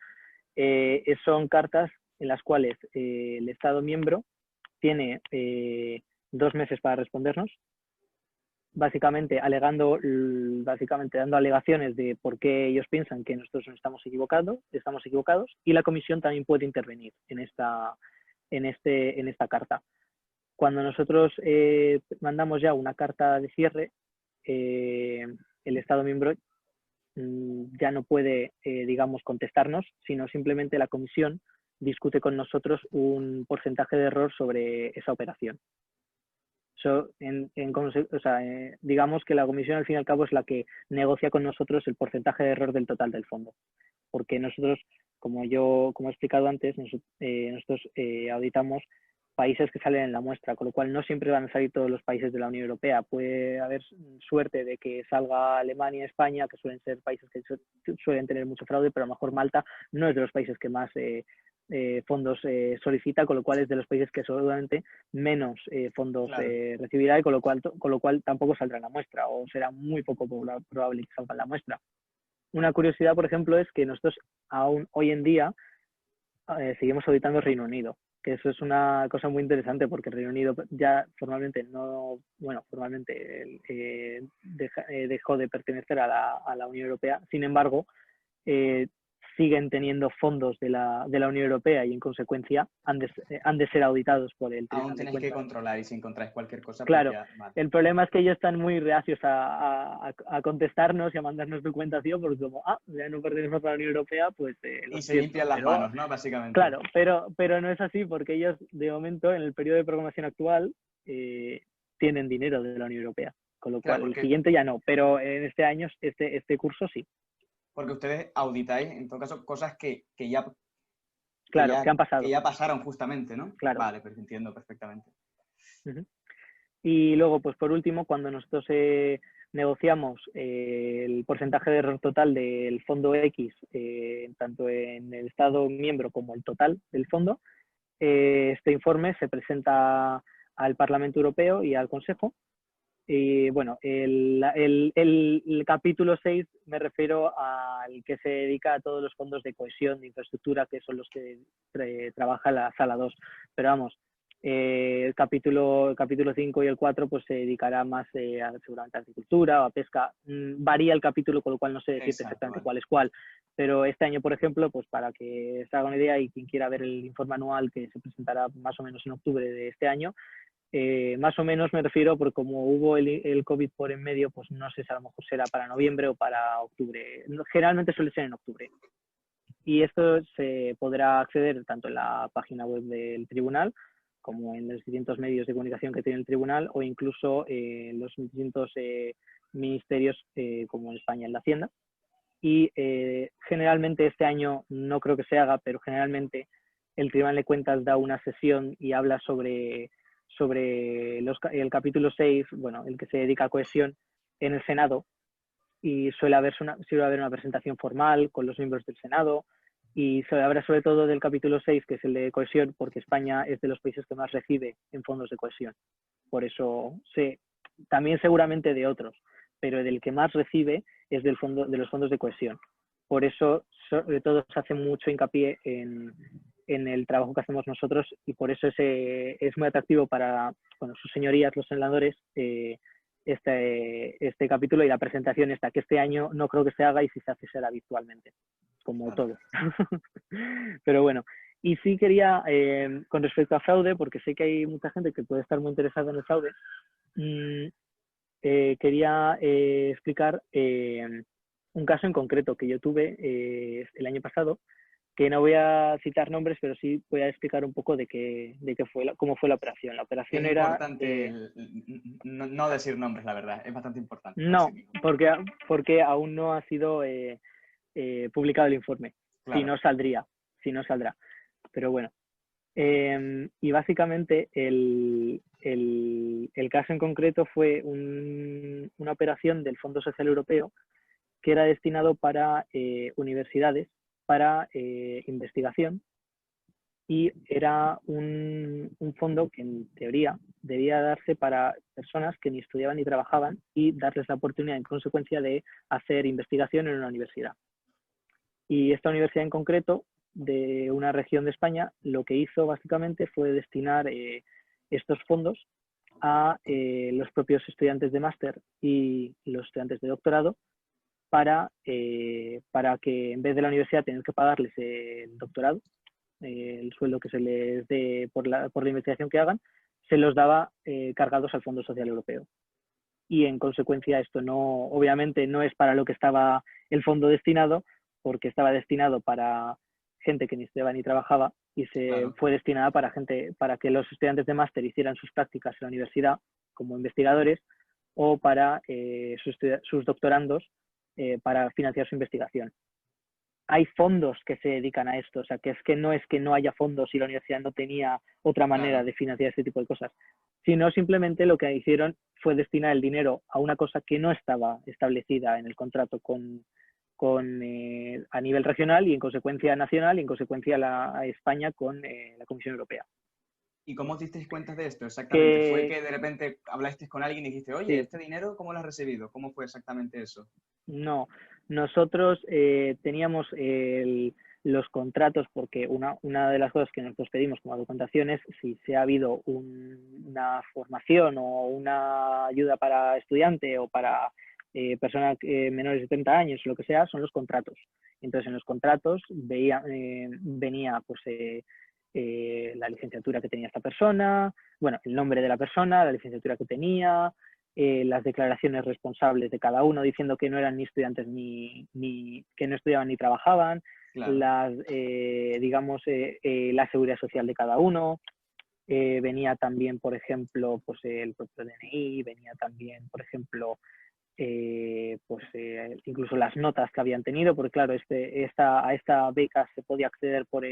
son cartas en las cuales el Estado miembro tiene 2 meses para respondernos, básicamente dando alegaciones de por qué ellos piensan que nosotros estamos equivocados, y la Comisión también puede intervenir en esta carta. Cuando nosotros mandamos ya una carta de cierre, el Estado miembro ya no puede, contestarnos, sino simplemente la Comisión discute con nosotros un porcentaje de error sobre esa operación. Digamos que la Comisión al fin y al cabo es la que negocia con nosotros el porcentaje de error del total del fondo, porque nosotros, como he explicado antes, nosotros auditamos países que salen en la muestra, con lo cual no siempre van a salir todos los países de la Unión Europea. Puede haber suerte de que salga Alemania, España, que suelen ser países que suelen tener mucho fraude, pero a lo mejor Malta no es de los países que más fondos solicita, con lo cual es de los países que seguramente menos fondos recibirá, y con lo cual tampoco saldrá en la muestra, o será muy poco probable que salga en la muestra. Una curiosidad, por ejemplo, es que nosotros aún hoy en día seguimos auditando Reino Unido, que eso es una cosa muy interesante porque el Reino Unido ya formalmente dejó de pertenecer a la Unión Europea. Sin embargo, siguen teniendo fondos de la Unión Europea y en consecuencia han de ser auditados por el Tribunal Aún de tenéis que Cuentas. controlar y si encontráis cualquier cosa, Claro, pues ya, vale. el problema es que ellos están muy reacios a contestarnos y a mandarnos documentación porque como, ya no pertenecemos a la Unión Europea, pues lo Y se siento, limpian las pero- manos, ¿no? Básicamente. Claro, pero no es así porque ellos, de momento, en el periodo de programación actual, tienen dinero de la Unión Europea. Con lo Claro, cual, el porque- siguiente ya no, pero en este año, este curso sí. Porque ustedes auditáis, en todo caso, cosas que ya, Claro, que han pasado. que ya pasaron justamente, ¿no? Claro. Vale, pues entiendo perfectamente. Ujú. Y luego, pues por último, cuando nosotros negociamos el porcentaje de error total del fondo X, tanto en el Estado miembro como el total del fondo, este informe se presenta al Parlamento Europeo y al Consejo. Y bueno, el capítulo 6 me refiero al que se dedica a todos los fondos de cohesión, de infraestructura, que son los que trabaja la sala 2. Pero vamos, el capítulo 5 y el 4 pues se dedicará más seguramente a agricultura o a pesca. Varía el capítulo, con lo cual no sé decirte Exacto, exactamente vale. cuál es cuál. Pero este año, por ejemplo, pues para que se haga una idea y quien quiera ver el informe anual que se presentará más o menos en octubre de este año, más o menos me refiero porque como hubo el COVID por en medio, pues no sé si a lo mejor será para noviembre o para octubre. Generalmente suele ser en octubre. Y esto se podrá acceder tanto en la página web del tribunal como en los distintos medios de comunicación que tiene el tribunal o incluso en los distintos ministerios como en España en la Hacienda. Y generalmente este año no creo que se haga, pero generalmente el Tribunal de Cuentas da una sesión y habla sobre el capítulo 6, bueno, el que se dedica a cohesión en el Senado, y suele haber una presentación formal con los miembros del Senado y se habla sobre todo del capítulo 6, que es el de cohesión, porque España es de los países que más recibe en fondos de cohesión. Por eso también seguramente de otros, pero del que más recibe es de los fondos de cohesión. Por eso, sobre todo, se hace mucho hincapié en el trabajo que hacemos nosotros y por eso es muy atractivo para sus señorías, los senadores, este capítulo y la presentación esta, que este año no creo que se haga y si se hace será virtualmente, como todo. Pero bueno, y sí quería, con respecto a fraude, porque sé que hay mucha gente que puede estar muy interesada en el fraude, quería explicar un caso en concreto que yo tuve el año pasado, que no voy a citar nombres, pero sí voy a explicar un poco de cómo fue la operación. La operación Es era... importante no decir nombres, la verdad. Es bastante importante. No, porque aún no ha sido publicado el informe. Claro. Si no saldrá. Pero bueno. Y básicamente el caso en concreto fue una operación del Fondo Social Europeo que era destinado para universidades, para investigación, y era un fondo que en teoría debía darse para personas que ni estudiaban ni trabajaban y darles la oportunidad en consecuencia de hacer investigación en una universidad. Y esta universidad en concreto, de una región de España, lo que hizo básicamente fue destinar estos fondos a los propios estudiantes de máster y los estudiantes de doctorado para que en vez de la universidad tener que pagarles el doctorado, el sueldo que se les dé por la investigación que hagan, se los daba cargados al Fondo Social Europeo. Y en consecuencia esto obviamente no es para lo que estaba el fondo destinado, porque estaba destinado para gente que ni estudiaba ni trabajaba y fue destinada para que los estudiantes de máster hicieran sus prácticas en la universidad como investigadores o para sus doctorandos para financiar su investigación. Hay fondos que se dedican a esto, o sea, que no es que no haya fondos y la universidad no tenía otra manera de financiar este tipo de cosas, sino simplemente lo que hicieron fue destinar el dinero a una cosa que no estaba establecida en el contrato a nivel regional y en consecuencia nacional y en consecuencia a España con la Comisión Europea. ¿Y cómo os disteis cuenta de esto exactamente? ¿Fue que de repente hablasteis con alguien y dijiste, oye, sí. ¿este dinero cómo lo has recibido? ¿Cómo fue exactamente eso? No, nosotros teníamos los contratos porque una de las cosas que nosotros pedimos como documentación es si se ha habido una formación o una ayuda para estudiante o para personas menores de 30 años, lo que sea, son los contratos. Entonces, en los contratos venía pues la licenciatura que tenía esta persona, bueno, el nombre de la persona, la licenciatura que tenía, las declaraciones responsables de cada uno, diciendo que no eran ni estudiantes ni que no estudiaban ni trabajaban, Claro. digamos, la seguridad social de cada uno. Venía también, por ejemplo, pues el propio DNI, venía también, por ejemplo, incluso las notas que habían tenido, porque claro, a esta beca se podía acceder por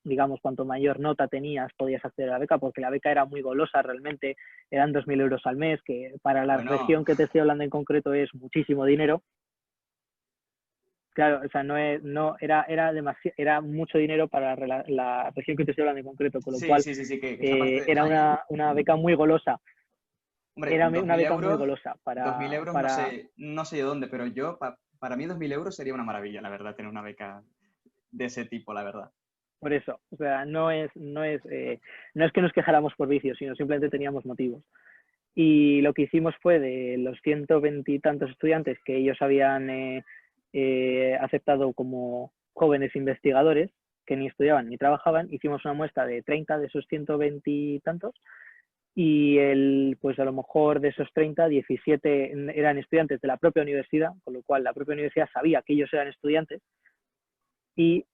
digamos, cuanto mayor nota tenías, podías acceder a la beca, porque la beca era muy golosa realmente, eran 2.000 euros al mes, que para la Bueno, región que te estoy hablando en concreto es muchísimo dinero. Claro, o sea, era mucho dinero para la región que te estoy hablando en concreto, con lo sí, cual sí, sí, sí, que esa parte, era una beca muy golosa. hombre, Era una 2.000 beca muy euros, golosa 2.000 euros para no sé de dónde, pero yo, para mí 2.000 euros sería una maravilla, la verdad, tener una beca de ese tipo, la verdad. por eso. O sea, no es que nos quejáramos por vicio, sino simplemente teníamos motivos. Y lo que hicimos fue de los 120 y tantos estudiantes que ellos habían aceptado como jóvenes investigadores, que ni estudiaban ni trabajaban, hicimos una muestra de 30 de esos 120 y tantos, y pues a lo mejor de esos 30, 17 eran estudiantes de la propia universidad, con lo cual la propia universidad sabía que ellos eran estudiantes, y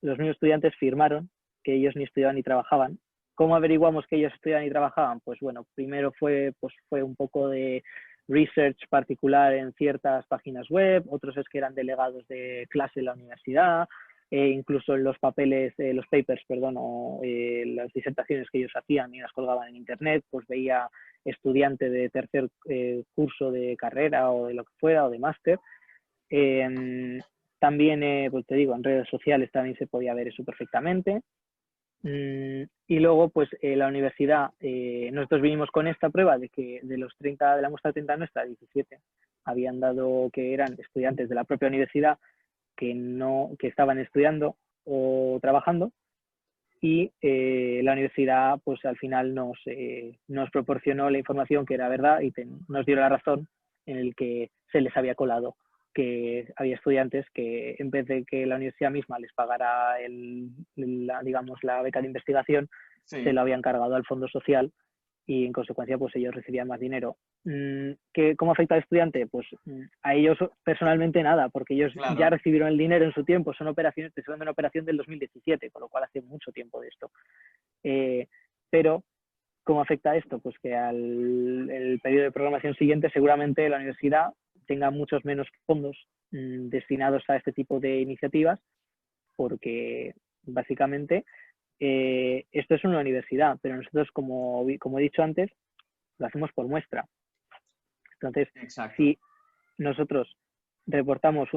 los mismos estudiantes firmaron que ellos ni estudiaban ni trabajaban. ¿Cómo averiguamos que ellos estudiaban y trabajaban? Pues bueno, primero fue un poco de research particular en ciertas páginas web, otros es que eran delegados de clase en la universidad, incluso en los los papers, perdón, o las disertaciones que ellos hacían y las colgaban en internet, pues veía estudiante de tercer curso de carrera o de lo que fuera, o de máster. También, pues te digo, en redes sociales también se podía ver eso perfectamente. Y luego, pues la universidad, nosotros vinimos con esta prueba de que de los 30, de la muestra 30 nuestra, 17 habían dado que eran estudiantes de la propia universidad que estaban estudiando o trabajando, y la universidad pues al final nos proporcionó la información que era verdad y nos dio la razón en el que se les había colado, que había estudiantes que en vez de que la universidad misma les pagara digamos, la beca de investigación, Sí, se lo habían cargado al fondo social y en consecuencia pues ellos recibían más dinero. ¿Cómo afecta al estudiante? Pues a ellos personalmente nada, porque ellos ya claro. recibieron el dinero en su tiempo, son operaciones, estoy hablando de una operación del 2017, con lo cual hace mucho tiempo de esto. Pero ¿cómo afecta esto? Pues que el periodo de programación siguiente seguramente la universidad tenga muchos menos fondos destinados a este tipo de iniciativas, porque básicamente esto es una universidad, pero nosotros, como he dicho antes, lo hacemos por muestra. Entonces, Exacto. si nosotros reportamos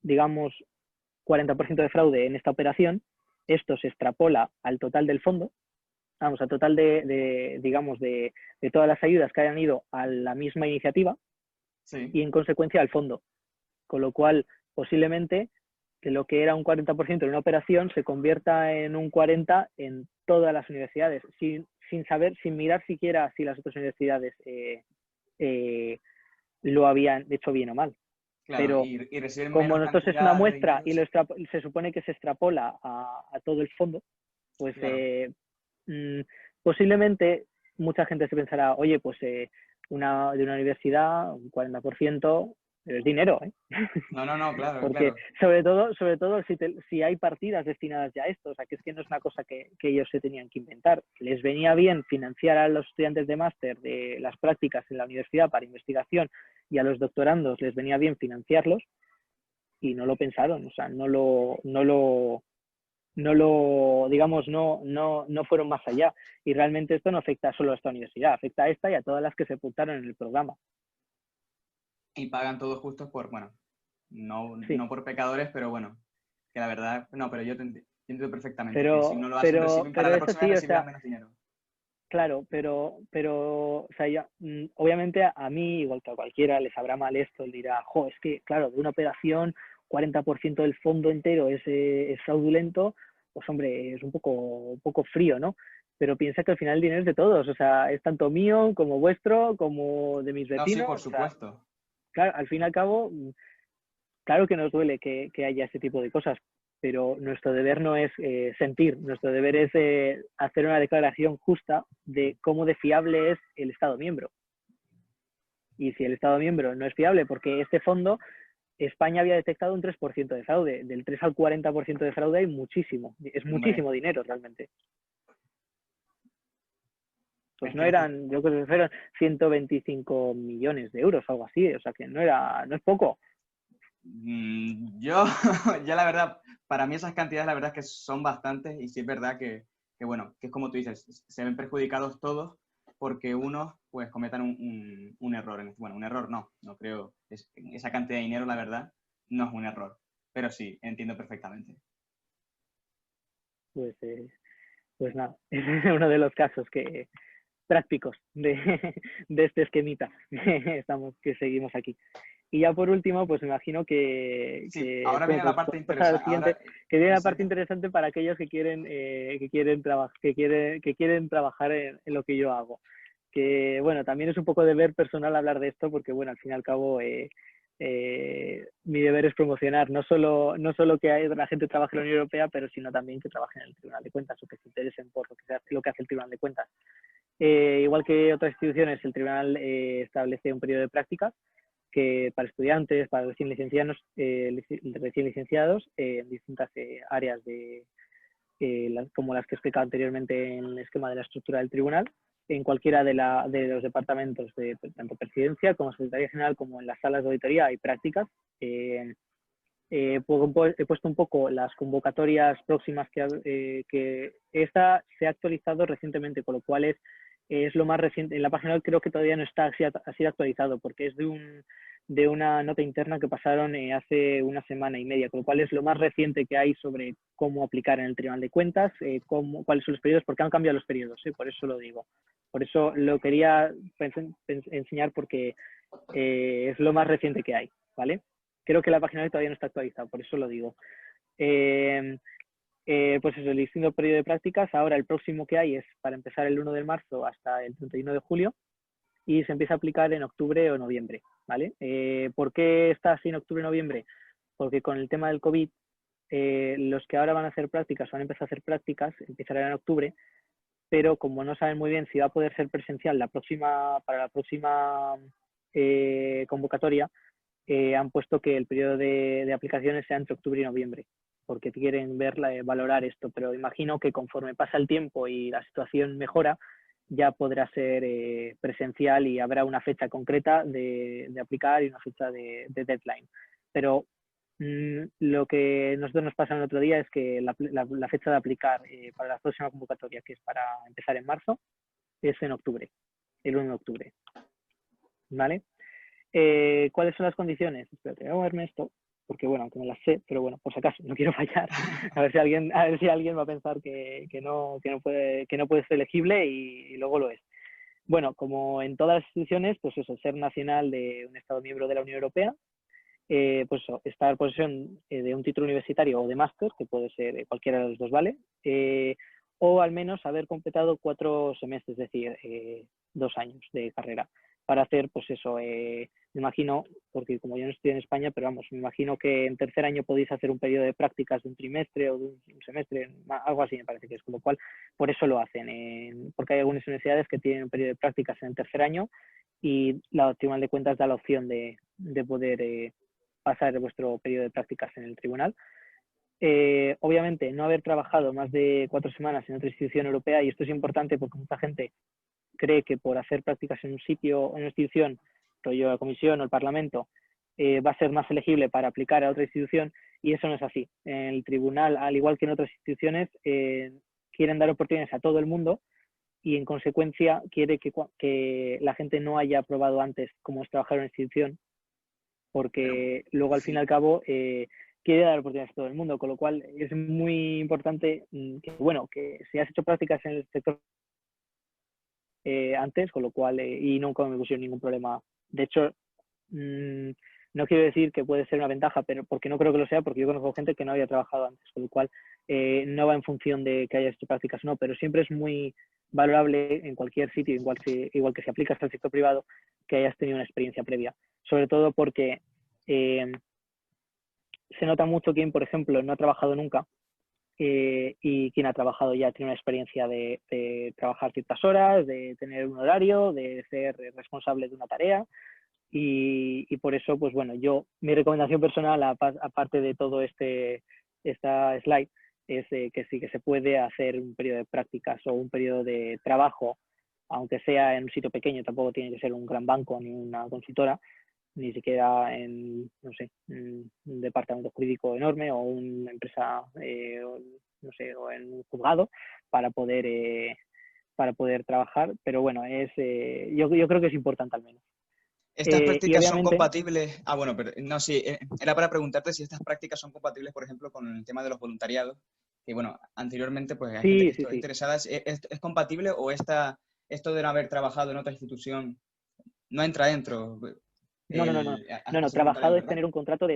digamos, 40% de fraude en esta operación, esto se extrapola al total del fondo, vamos, al total digamos, de todas las ayudas que hayan ido a la misma iniciativa, Sí. y en consecuencia al fondo. Con lo cual, posiblemente, que lo que era un 40% en una operación se convierta en un 40% en todas las universidades, sin mirar siquiera si las otras universidades lo habían hecho bien o mal. Claro, Pero y reciben como menos nosotros es una cantidad de muestra dinero. y se supone que se extrapola a todo el fondo, pues Claro. posiblemente mucha gente se pensará, oye, pues de una universidad, un 40%, pero es dinero, ¿eh? No, claro, Porque claro. sobre todo si hay partidas destinadas ya a esto, o sea, que es que no es una cosa que ellos se tenían que inventar. Les venía bien financiar a los estudiantes de máster de las prácticas en la universidad para investigación, y a los doctorandos les venía bien financiarlos, y no lo pensaron, o sea, digamos, no fueron más allá. Y realmente esto no afecta solo a esta universidad, afecta a esta y a todas las que se apuntaron en el programa. Y pagan todos justos bueno, Sí. no por pecadores, pero bueno, que la verdad, no, pero yo te entiendo perfectamente que si Pero no lo hacen, para la eso próxima sí, o recibirán sea, menos dinero. claro, o sea, obviamente a mí, igual que a cualquiera, le sabrá mal esto, le dirá, es que, claro, de una operación, 40% del fondo entero es fraudulento, pues hombre, es un poco frío, ¿no? Pero piensa que al final el dinero es de todos, o sea, es tanto mío como vuestro, como de mis No, sí, por vecinos, o sea, supuesto. claro, al fin y al cabo, claro que nos duele que haya ese tipo de cosas, pero nuestro deber no es sentir, nuestro deber es hacer una declaración justa de cómo de fiable es el Estado miembro. Y si el Estado miembro no es fiable, porque este fondo, España había detectado un 3% de fraude, del 3 al 40% de fraude hay muchísimo, es muchísimo dinero realmente. Pues no eran, yo creo que fueron 125 millones de euros o algo así, o sea que no es poco. Yo, ya la verdad, para mí esas cantidades la verdad es que son bastantes y sí es verdad que bueno, que es como tú dices, se ven perjudicados todos porque unos pues cometan un error. Bueno, un error no creo, esa cantidad de dinero la verdad no es un error, pero sí, entiendo perfectamente. Pues nada, es uno de los casos prácticos de este esquemita que seguimos aquí. Y ya por último, pues me imagino Sí, ahora como viene la parte pasar al interesante. siguiente, que viene la parte interesante para aquellos que quieren trabajar en lo que yo hago. Que bueno, también es un poco deber personal hablar de esto, porque bueno, al fin y al cabo mi deber es promocionar no solo que la gente trabaje en la Unión Europea, pero sino también que trabaje en el Tribunal de Cuentas o que se interesen por lo que hace el Tribunal de Cuentas. Igual que otras instituciones, el tribunal establece un periodo de prácticas que para estudiantes, para recién licenciados en distintas áreas como las que he explicado anteriormente en el esquema de la estructura del tribunal, en cualquiera de los departamentos de tanto presidencia como secretaría general, como en las salas de auditoría hay prácticas. He puesto un poco las convocatorias próximas que esta se ha actualizado recientemente, con lo cual es lo más reciente. En la página web creo que todavía no está así actualizado, porque es de una nota interna que pasaron hace una semana y media, con lo cual es lo más reciente que hay sobre cómo aplicar en el Tribunal de Cuentas, cuáles son los periodos, porque han cambiado los periodos, por eso lo digo. Por eso lo quería enseñar, porque es lo más reciente que hay, ¿vale? Creo que la página web todavía no está actualizada, por eso lo digo. Pues eso, el distinto periodo de prácticas. Ahora el próximo que hay es para empezar el 1 de marzo hasta el 31 de julio y se empieza a aplicar en octubre o noviembre, ¿vale? ¿Por qué está así en octubre o noviembre? Porque con el tema del COVID, los que ahora van a hacer prácticas, van a empezar a hacer prácticas, empezarán en octubre, pero como no saben muy bien si va a poder ser presencial para la próxima convocatoria, han puesto que el periodo de aplicaciones sea entre octubre y noviembre, porque quieren valorar esto, pero imagino que conforme pasa el tiempo y la situación mejora, ya podrá ser presencial y habrá una fecha concreta de aplicar y una fecha de deadline. Pero lo que nosotros nos pasa el otro día es que la fecha de aplicar para la próxima convocatoria, que es para empezar en marzo, es en octubre, el 1 de octubre. ¿Vale? ¿Cuáles son las condiciones? Espérate, voy a moverme esto, porque bueno, aunque me las sé, pero bueno, por si acaso, no quiero fallar. A ver si alguien va a pensar que no puede ser elegible y luego lo es. Bueno, como en todas las instituciones, pues eso, ser nacional de un Estado miembro de la Unión Europea, pues eso, estar en posesión de un título universitario o de máster, que puede ser cualquiera de los dos, ¿vale? O al menos haber completado 4 semestres, es decir, 2 años de carrera, para hacer, pues eso, me imagino, porque como yo no estoy en España, pero vamos, me imagino que en tercer año podéis hacer un periodo de prácticas de un trimestre o de un semestre, algo así me parece que es, con lo cual, por eso lo hacen, porque hay algunas universidades que tienen un periodo de prácticas en el tercer año y la Tribunal de Cuentas da la opción de poder pasar vuestro periodo de prácticas en el tribunal. Obviamente, no haber trabajado más de 4 semanas en otra institución europea, y esto es importante porque mucha gente cree que por hacer prácticas en un sitio o en una institución, rollo la comisión o el parlamento, va a ser más elegible para aplicar a otra institución, y eso no es así. En el tribunal, al igual que en otras instituciones, quieren dar oportunidades a todo el mundo y en consecuencia quiere que la gente no haya probado antes cómo es trabajar en una institución, porque luego al fin y al cabo quiere dar oportunidades a todo el mundo, con lo cual es muy importante que si has hecho prácticas en el sector antes, con lo cual y nunca me pusieron ningún problema. De hecho, no quiero decir que puede ser una ventaja, pero porque no creo que lo sea, porque yo conozco gente que no había trabajado antes, con lo cual no va en función de que hayas hecho prácticas o no, pero siempre es muy valorable en cualquier sitio, igual que si aplicas al sector privado, que hayas tenido una experiencia previa. Sobre todo porque se nota mucho quien, por ejemplo, no ha trabajado nunca y quien ha trabajado ya tiene una experiencia de trabajar ciertas horas, de tener un horario, de ser responsable de una tarea. Y por eso, pues bueno, mi recomendación personal, aparte de todo esta slide, es que sí que se puede hacer un periodo de prácticas o un periodo de trabajo, aunque sea en un sitio pequeño, tampoco tiene que ser un gran banco ni una consultora, ni siquiera en, no sé, un departamento jurídico enorme o una empresa, no sé, o en un juzgado para poder trabajar. Pero bueno, yo creo que es importante al menos. ¿Estas Y prácticas son obviamente, compatibles? Ah, bueno, pero no, sí, era para preguntarte si estas prácticas son compatibles, por ejemplo, con el tema de los voluntariados, que bueno, anteriormente pues hay gente que sí. está interesada. ¿Es compatible o esto de no haber trabajado en otra institución no entra dentro? No, Ser voluntariado, trabajado es ¿verdad? tener un contrato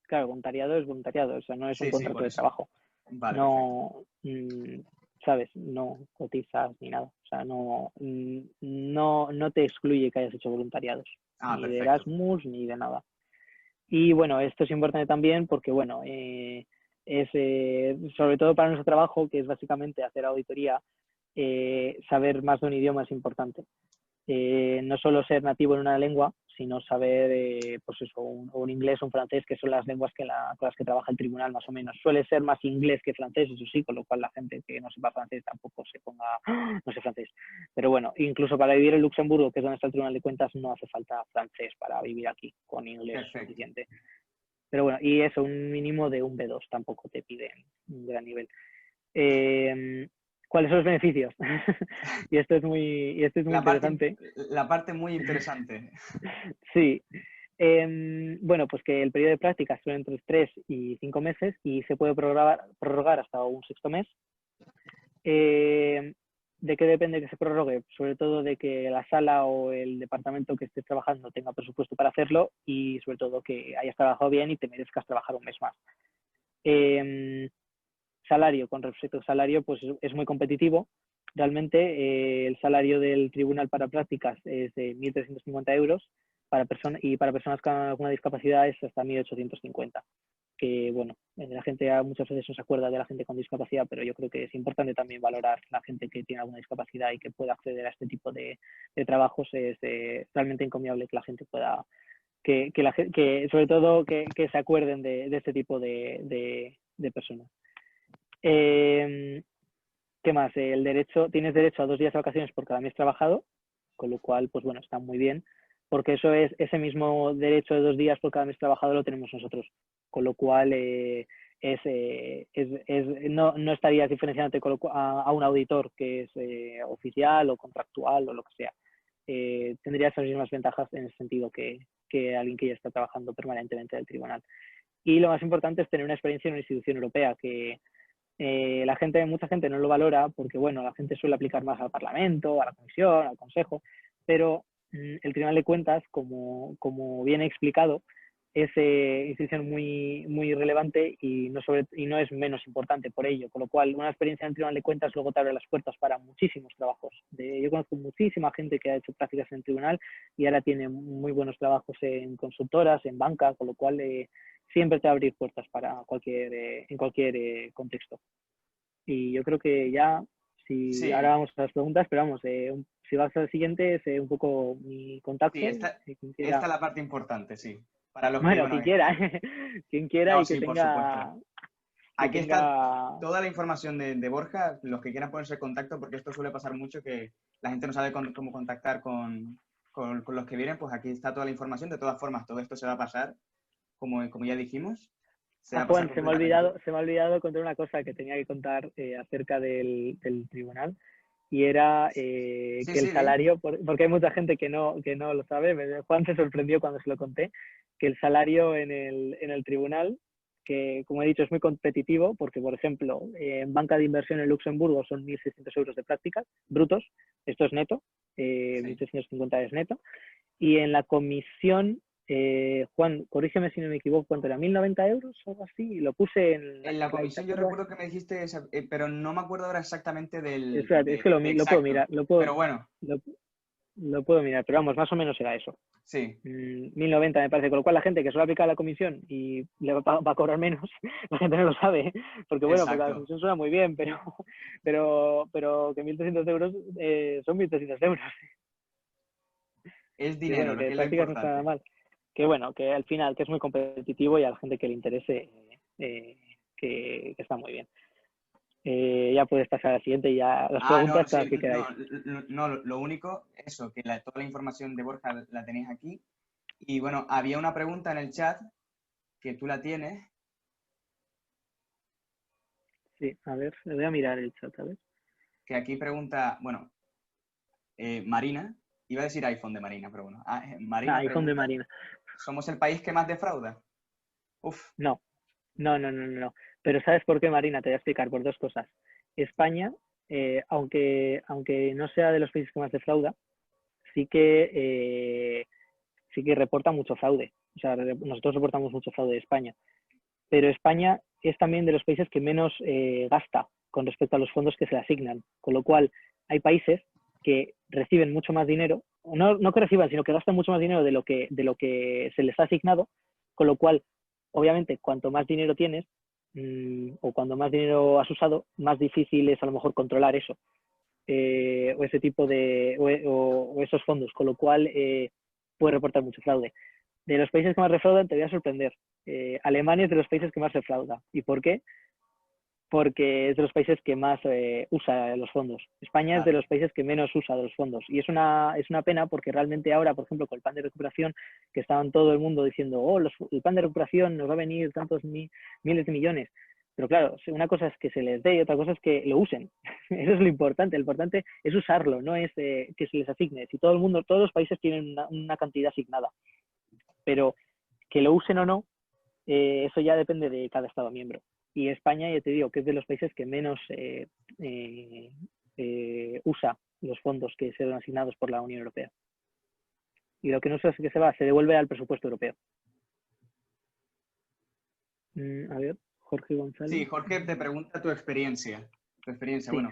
claro, voluntariado es voluntariado, o sea, no es un Sí, sí, contrato por de eso. trabajo. Vale, perfecto. No, ¿sabes? No cotizas ni nada, o sea, no te excluye que hayas hecho voluntariados, Ah, ni de perfecto. Erasmus, ni de nada. Y bueno, esto es importante también porque, bueno, sobre todo para nuestro trabajo, que es básicamente hacer auditoría, saber más de un idioma es importante. No solo ser nativo en una lengua, sino saber, pues eso, un inglés o un francés, que son las lenguas con las que trabaja el tribunal más o menos. Suele ser más inglés que francés, eso sí, con lo cual la gente que no sepa francés tampoco se ponga, no sé francés. Pero bueno, incluso para vivir en Luxemburgo, que es donde está el Tribunal de Cuentas, no hace falta francés para vivir aquí, con inglés Perfecto. suficiente. Pero bueno, y eso, un mínimo de un B2, tampoco te piden un gran nivel. ¿Cuáles son los beneficios? y esto es muy interesante. La parte muy interesante. Sí. Bueno, pues que el periodo de prácticas son entre 3 y 5 meses y se puede prorrogar hasta un sexto mes. ¿De qué depende que se prorrogue? Sobre todo de que la sala o el departamento que estés trabajando tenga presupuesto para hacerlo y sobre todo que hayas trabajado bien y te merezcas trabajar un mes más. Salario, con respecto al salario, pues es muy competitivo. Realmente el salario del tribunal para prácticas es de 1.350 euros y para personas con alguna discapacidad es hasta 1.850. Que bueno, la gente muchas veces no se acuerda de la gente con discapacidad, pero yo creo que es importante también valorar la gente que tiene alguna discapacidad y que pueda acceder a este tipo de trabajos. Es realmente encomiable que la gente pueda, que sobre todo que se acuerden de este tipo de personas. ¿Qué más? Tienes derecho a 2 días de vacaciones por cada mes trabajado, con lo cual, pues bueno, está muy bien, porque ese mismo derecho de 2 días por cada mes trabajado lo tenemos nosotros, con lo cual no estarías diferenciándote a un auditor que es oficial o contractual o lo que sea. Tendrías las mismas ventajas en el sentido que alguien que ya está trabajando permanentemente del tribunal. Y lo más importante es tener una experiencia en una institución europea, que mucha gente no lo valora porque, bueno, la gente suele aplicar más al Parlamento, a la Comisión, al Consejo, pero el Tribunal de Cuentas, como bien he explicado, es institución muy, muy relevante y no es menos importante por ello, con lo cual una experiencia en el Tribunal de Cuentas luego te abre las puertas para muchísimos trabajos. Yo conozco muchísima gente que ha hecho prácticas en el tribunal y ahora tiene muy buenos trabajos en consultoras, en banca, con lo cual siempre te va a abrir puertas para en cualquier contexto. Y yo creo que ya, si ahora Sí, vamos a las preguntas, pero vamos, si vas al siguiente, es un poco mi sí, contacto, quien esta quiera, es la parte importante, sí. Para los que, bueno, bueno, quien quiera, quien quiera no, y sí, por supuesto. que Aquí está tenga, toda la información de Borja, los que quieran ponerse en contacto, porque esto suele pasar mucho, que la gente no sabe cómo contactar con los que vienen, pues aquí está toda la información. De todas formas, todo esto se va a pasar, como ya dijimos, se va a pasar Juan, completamente. se me ha olvidado contar una cosa que tenía que contar acerca del tribunal. Y era Sí, que el sí, ¿eh? salario, porque hay mucha gente que no lo sabe, Juan se sorprendió cuando se lo conté, que el salario en el tribunal, que como he dicho es muy competitivo, porque por ejemplo en banca de inversión en Luxemburgo son 1.600 euros de prácticas brutos, esto es neto, Sí. 1.650 es neto, y en la comisión, Juan, corrígeme si no me equivoco, ¿cuánto era? ¿1.090 euros o algo así? Lo puse en la En la slide, ¿te comisión yo acuerdas? recuerdo que me dijiste, pero no me acuerdo ahora exactamente Espérate, es que lo puedo exacto. mirar, Pero bueno, lo, Lo puedo mirar, pero vamos, más o menos era eso. Sí, 1090 me parece, con lo cual la gente que suele aplicar la comisión y le va a cobrar menos, la gente no lo sabe, porque bueno, porque la exacto. comisión suena muy bien, pero que 1.300 euros son 1.300 euros. Es Y dinero, bueno, lo que que es lo prácticas no está nada importante. mal. Que bueno, que al final que es muy competitivo y a la gente que le interese, que está muy bien. Ya puedes pasar al siguiente y ya las Ah, no, preguntas sí, todas que queráis. no, no, lo único, eso, que toda la información de Borja la tenéis aquí. Y bueno, había una pregunta en el chat que tú la tienes, Sí, a ver, le voy a mirar el chat, a ver. que aquí pregunta, bueno, Marina, iba a decir iPhone de Marina, pero bueno, Marina iPhone de pregunta, Marina. ¿somos el país que más defrauda? Uf, No, no. Pero ¿sabes por qué, Marina? Te voy a explicar por dos cosas. España, aunque no sea de los países que más defrauda, sí que reporta mucho fraude. O sea, nosotros reportamos mucho fraude de España. Pero España es también de los países que menos gasta con respecto a los fondos que se le asignan. Con lo cual, hay países que reciben mucho más dinero, no que reciban, sino que gastan mucho más dinero de lo que se les ha asignado, con lo cual, obviamente, cuanto más dinero tienes o cuando más dinero has usado, más difícil es a lo mejor controlar eso o ese tipo de o esos fondos, con lo cual puede reportar mucho fraude. De los países que más defraudan, te voy a sorprender. Alemania es de los países que más defrauda. ¿Y por qué? Porque es de los países que más usa los fondos. España es de claro. los países que menos usa de los fondos. Y es una pena porque realmente ahora, por ejemplo, con el plan de recuperación, que estaban todo el mundo diciendo, el plan de recuperación nos va a venir tantos miles de millones. Pero claro, una cosa es que se les dé y otra cosa es que lo usen. Eso es lo importante. Lo importante es usarlo, no es que se les asigne. Si todo el mundo, todos los países tienen una cantidad asignada, pero que lo usen o no, eso ya depende de cada Estado miembro. Y España, ya te digo, que es de los países que menos usa los fondos que se dan asignados por la Unión Europea. Y lo que no sé es que se devuelve al presupuesto europeo. A ver, Jorge Sí, González. Jorge te pregunta tu experiencia. Tu experiencia, Sí, bueno,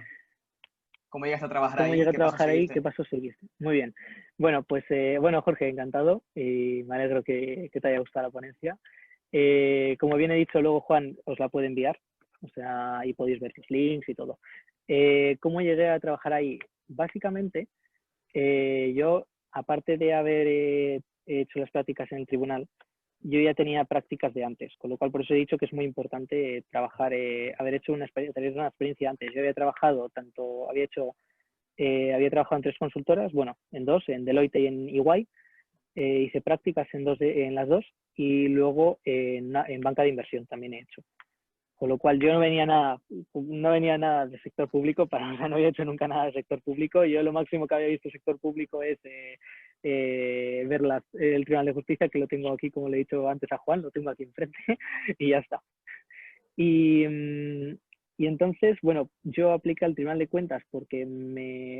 ¿cómo llegaste a trabajar ¿cómo ahí? llegué a ¿Qué pasos trabajar ahí? ¿Qué seguiste? pasó seguiste? Muy bien. Bueno, pues bueno, Jorge, encantado y me alegro que te haya gustado la ponencia. Como bien he dicho, luego Juan os la puede enviar, o sea, ahí podéis ver los links y todo. ¿Cómo llegué a trabajar ahí? Básicamente, yo, aparte de haber hecho las prácticas en el tribunal, yo ya tenía prácticas de antes, con lo cual por eso he dicho que es muy importante trabajar, haber hecho tener una experiencia antes. Yo había trabajado había trabajado en 3 consultoras, bueno, en 2, en Deloitte y en EY, hice prácticas en las 2 y luego en banca de inversión también he hecho. Con lo cual yo no venía nada del sector público, o sea, no había hecho nunca nada del sector público. Yo lo máximo que había visto del sector público es ver el Tribunal de Justicia, que lo tengo aquí, como le he dicho antes a Juan, lo tengo aquí enfrente y ya está. Y entonces, bueno, yo apliqué al Tribunal de Cuentas porque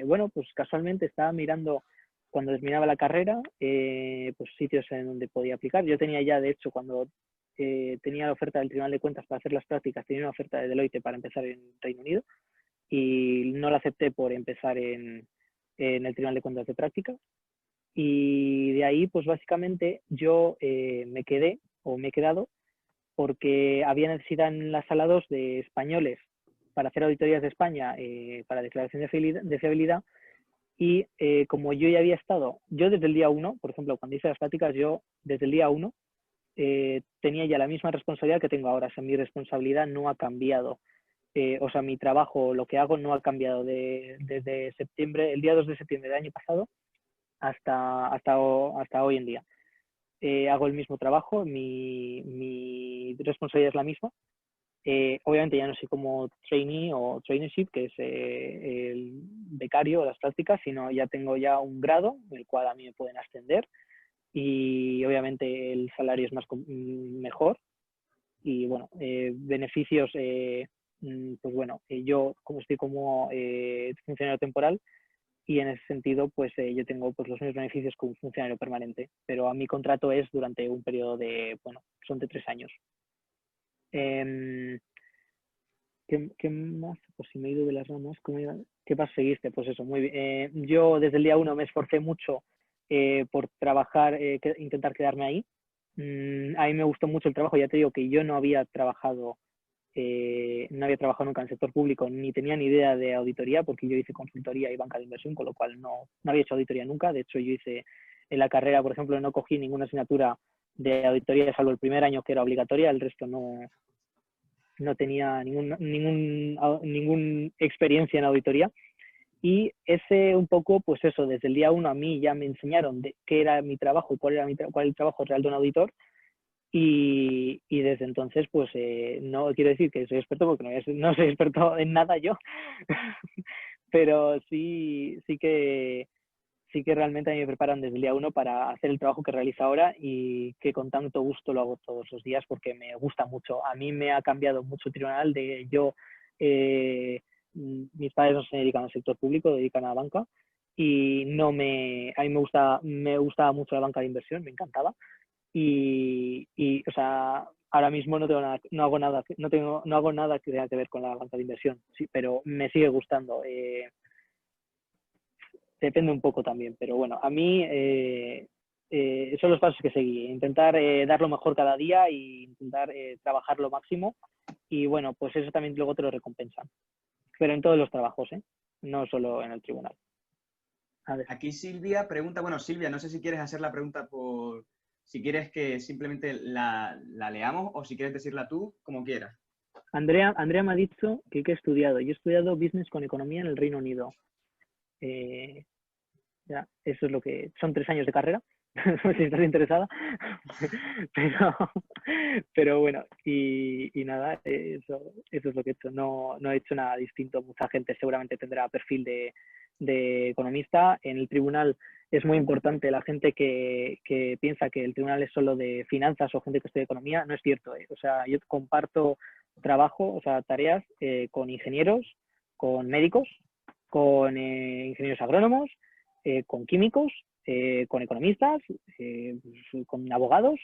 bueno, pues casualmente estaba mirando cuando terminaba la carrera, pues sitios en donde podía aplicar. Yo tenía ya, de hecho, cuando tenía la oferta del Tribunal de Cuentas para hacer las prácticas, tenía una oferta de Deloitte para empezar en Reino Unido y no la acepté por empezar en el Tribunal de Cuentas de práctica. Y de ahí, pues básicamente yo me he quedado porque había necesidad en la sala 2 de españoles para hacer auditorías de España para declaración de fiabilidad y como yo ya había estado, yo desde el día 1, por ejemplo, cuando hice las prácticas, yo desde el día 1 tenía ya la misma responsabilidad que tengo ahora, o sea, mi responsabilidad no ha cambiado, o sea, mi trabajo, lo que hago no ha cambiado desde septiembre, el día 2 de septiembre del año pasado hasta hoy en día. Hago el mismo trabajo, mi responsabilidad es la misma. Obviamente ya no soy como trainee o traineeship, que es el becario de las prácticas, sino ya tengo ya un grado en el cual a mí me pueden ascender y obviamente el salario es mejor y bueno, beneficios, pues bueno, yo como estoy como funcionario temporal, y en ese sentido pues yo tengo pues los mismos beneficios que un funcionario permanente, pero a mi contrato es durante un periodo de, bueno, son de 3 años. ¿Qué más? Pues si me he ido de las ramas, ¿qué paso seguiste? Pues eso, muy bien. Yo desde el día 1 me esforcé mucho por trabajar, intentar quedarme ahí. A mí me gustó mucho el trabajo, ya te digo que yo no había trabajado nunca en el sector público, ni tenía ni idea de auditoría, porque yo hice consultoría y banca de inversión, con lo cual no había hecho auditoría nunca. De hecho, yo hice en la carrera, por ejemplo, no cogí ninguna asignatura de auditoría, salvo el primer año que era obligatoria, el resto no tenía ningún experiencia en auditoría. Y ese un poco, pues eso, desde el día 1 a mí ya me enseñaron de qué era mi trabajo y cuál era el trabajo real de un auditor. Y desde entonces, pues no quiero decir que soy experto porque no soy experto en nada yo, pero sí que realmente a mí me preparan desde el día 1 para hacer el trabajo que realizo ahora y que con tanto gusto lo hago todos los días porque me gusta mucho. A mí me ha cambiado mucho el tribunal de yo, mis padres no se dedican al sector público, dedican a la banca y a mí me gustaba mucho la banca de inversión, me encantaba. O sea, ahora mismo no hago nada que tenga que ver con la banca de inversión, sí, pero me sigue gustando. Depende un poco también, pero bueno, a mí son los pasos que seguí. Intentar dar lo mejor cada día e intentar trabajar lo máximo y bueno, pues eso también luego te lo recompensan. Pero en todos los trabajos, no solo en el tribunal. A ver. Aquí Silvia pregunta, bueno, Silvia, no sé si quieres hacer la pregunta si quieres que simplemente la leamos o si quieres decirla tú, como quieras. Andrea me ha dicho que he estudiado. Yo he estudiado Business con Economía en el Reino Unido. Ya, eso es lo que... Son 3 años de carrera, si estás interesada. pero bueno, y nada, eso es lo que he hecho. No he hecho nada distinto. Mucha gente seguramente tendrá perfil de economista. En el tribunal es muy importante la gente que piensa que el tribunal es solo de finanzas o gente que estudia economía. No es cierto. O sea, yo comparto trabajo, o sea, tareas con ingenieros, con médicos, con ingenieros agrónomos, con químicos, con economistas, con abogados,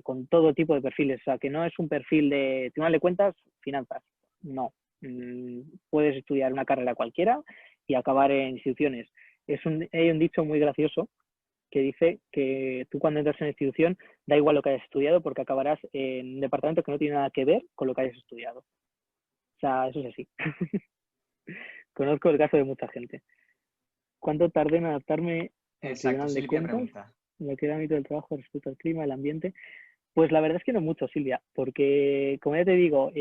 con todo tipo de perfiles. O sea, que no es un perfil de tribunal de cuentas, finanzas. No. Puedes estudiar una carrera cualquiera y acabar en instituciones. Hay un dicho muy gracioso que dice que tú cuando entras en institución da igual lo que hayas estudiado porque acabarás en un departamento que no tiene nada que ver con lo que hayas estudiado. O sea, eso es así. Conozco el caso de mucha gente. ¿Cuánto tardé en adaptarme al Tribunal de Cuentas? Pregunta. En lo que era el ámbito del trabajo respecto al clima, el ambiente. Pues la verdad es que no mucho, Silvia, porque como ya te digo,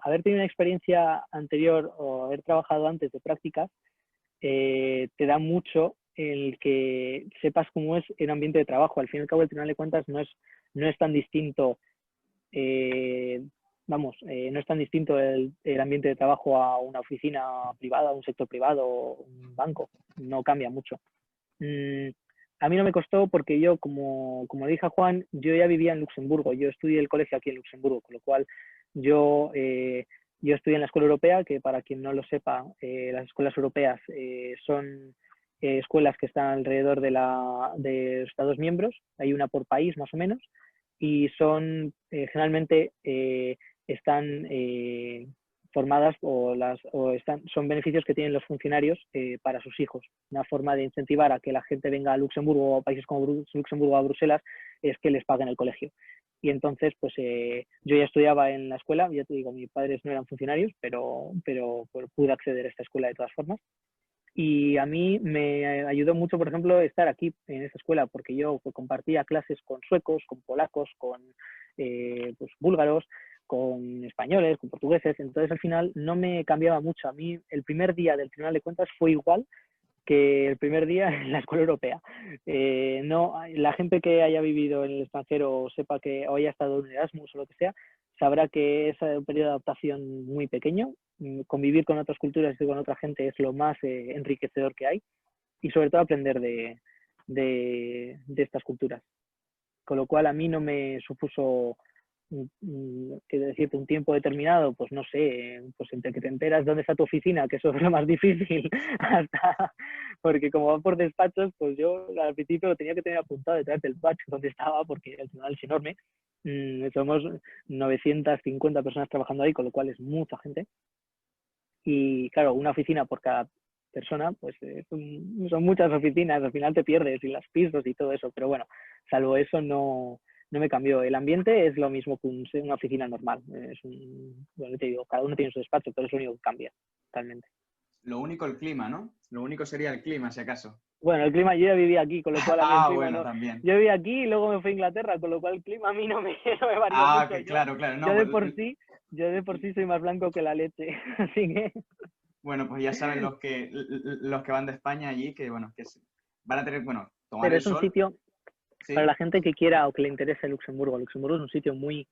haber tenido una experiencia anterior o haber trabajado antes de prácticas te da mucho el que sepas cómo es el ambiente de trabajo. Al fin y al cabo, el Tribunal de Cuentas no es tan distinto, no es tan distinto el ambiente de trabajo a una oficina privada, a un sector privado, un banco. No cambia mucho. A mí no me costó porque yo, como le dije a Juan, yo ya vivía en Luxemburgo. Yo estudié el colegio aquí en Luxemburgo, con lo cual yo estudié en la Escuela Europea, que para quien no lo sepa, las escuelas europeas son escuelas que están alrededor de los Estados miembros. Hay una por país, más o menos, y son generalmente están formadas son beneficios que tienen los funcionarios para sus hijos. Una forma de incentivar a que la gente venga a Luxemburgo o a países como Luxemburgo o a Bruselas es que les paguen el colegio. Y entonces, pues yo ya estudiaba en la escuela, ya te digo, mis padres no eran funcionarios, pero pude acceder a esta escuela de todas formas. Y a mí me ayudó mucho, por ejemplo, estar aquí en esta escuela, porque yo compartía clases con suecos, con polacos, con pues, búlgaros, con españoles, con portugueses. Entonces, al final, no me cambiaba mucho. A mí, el primer día del Tribunal de Cuentas fue igual que el primer día en la escuela europea. La gente que haya vivido en el extranjero o sepa que o haya estado en Erasmus o lo que sea, sabrá que es un periodo de adaptación muy pequeño. Convivir con otras culturas y con otra gente es lo más enriquecedor que hay y sobre todo aprender de estas culturas. Con lo cual a mí no me supuso que decirte un tiempo determinado, pues no sé, pues entre que te enteras dónde está tu oficina, que eso es lo más difícil, porque como va por despachos, pues yo al principio lo tenía que tener apuntado detrás del despacho donde estaba, porque el tribunal es enorme, Somos 950 personas trabajando ahí, con lo cual es mucha gente. Y claro, una oficina por cada persona, pues son muchas oficinas, al final te pierdes y las pisos y todo eso, pero bueno, salvo eso no me cambió. El ambiente es lo mismo que una oficina normal. Bueno, te digo, cada uno tiene su despacho, pero es lo único que cambia totalmente. Lo único el clima, ¿no? Lo único sería el clima, si acaso. Bueno, el clima, yo ya vivía aquí, con lo cual a mí el clima bueno, no. también. Yo vivía aquí y luego me fui a Inglaterra, con lo cual el clima a mí no me varió mucho. Que, claro. No, yo de por sí soy más blanco que la leche, así que... Bueno, pues ya saben los que van de España allí, que bueno, van a tener, bueno, tomar Pero el es un sol. sitio, ¿Sí? para la gente que quiera o que le interese Luxemburgo. Luxemburgo es un sitio muy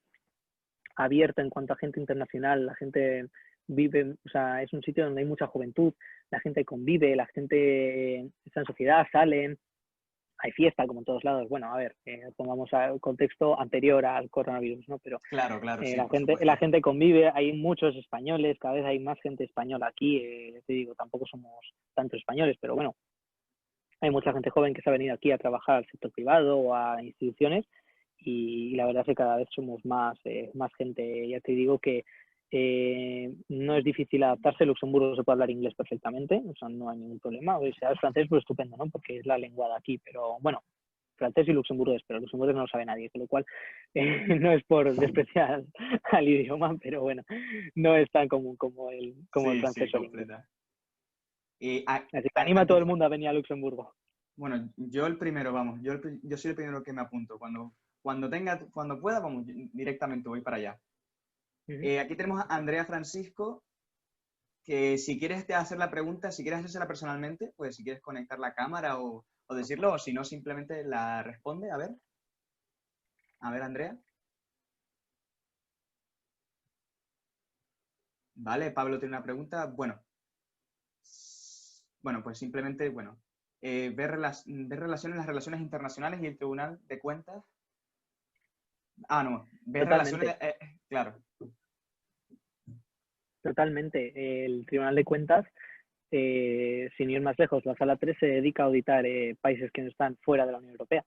abierto en cuanto a gente internacional, la gente vive, o sea, es un sitio donde hay mucha juventud, la gente convive, la gente está en sociedad, salen, hay fiesta como en todos lados. Bueno, a ver, pongamos al contexto anterior al coronavirus, ¿no? Pero Claro, sí, por supuesto. la gente convive, hay muchos españoles, cada vez hay más gente española aquí, te digo, tampoco somos tantos españoles, pero bueno, hay mucha gente joven que se ha venido aquí a trabajar al sector privado o a instituciones y la verdad es que cada vez somos más gente. Ya te digo que no es difícil adaptarse. En Luxemburgo se puede hablar inglés perfectamente, o sea, no hay ningún problema. O sea, es francés, pues estupendo, ¿no? Porque es la lengua de aquí, pero bueno, francés y luxemburgués, pero luxemburgués no lo sabe nadie, con lo cual no es por despreciar al idioma, pero bueno, no es tan común como el francés o el inglés. Así que anima a todo el mundo a venir a Luxemburgo. Bueno, yo el primero, vamos, yo soy el primero que me apunto. Cuando pueda, vamos, directamente voy para allá. Aquí tenemos a Andrea Francisco, que si quieres hacer la pregunta, si quieres hacérsela personalmente, pues si quieres conectar la cámara o decirlo, o si no, simplemente la responde. A ver, Andrea. Vale, Pablo tiene una pregunta. Bueno, pues simplemente, ver las relaciones internacionales y el Tribunal de Cuentas. No, ver relaciones, claro. Totalmente. El Tribunal de Cuentas, sin ir más lejos, la Sala 3 se dedica a auditar países que no están fuera de la Unión Europea.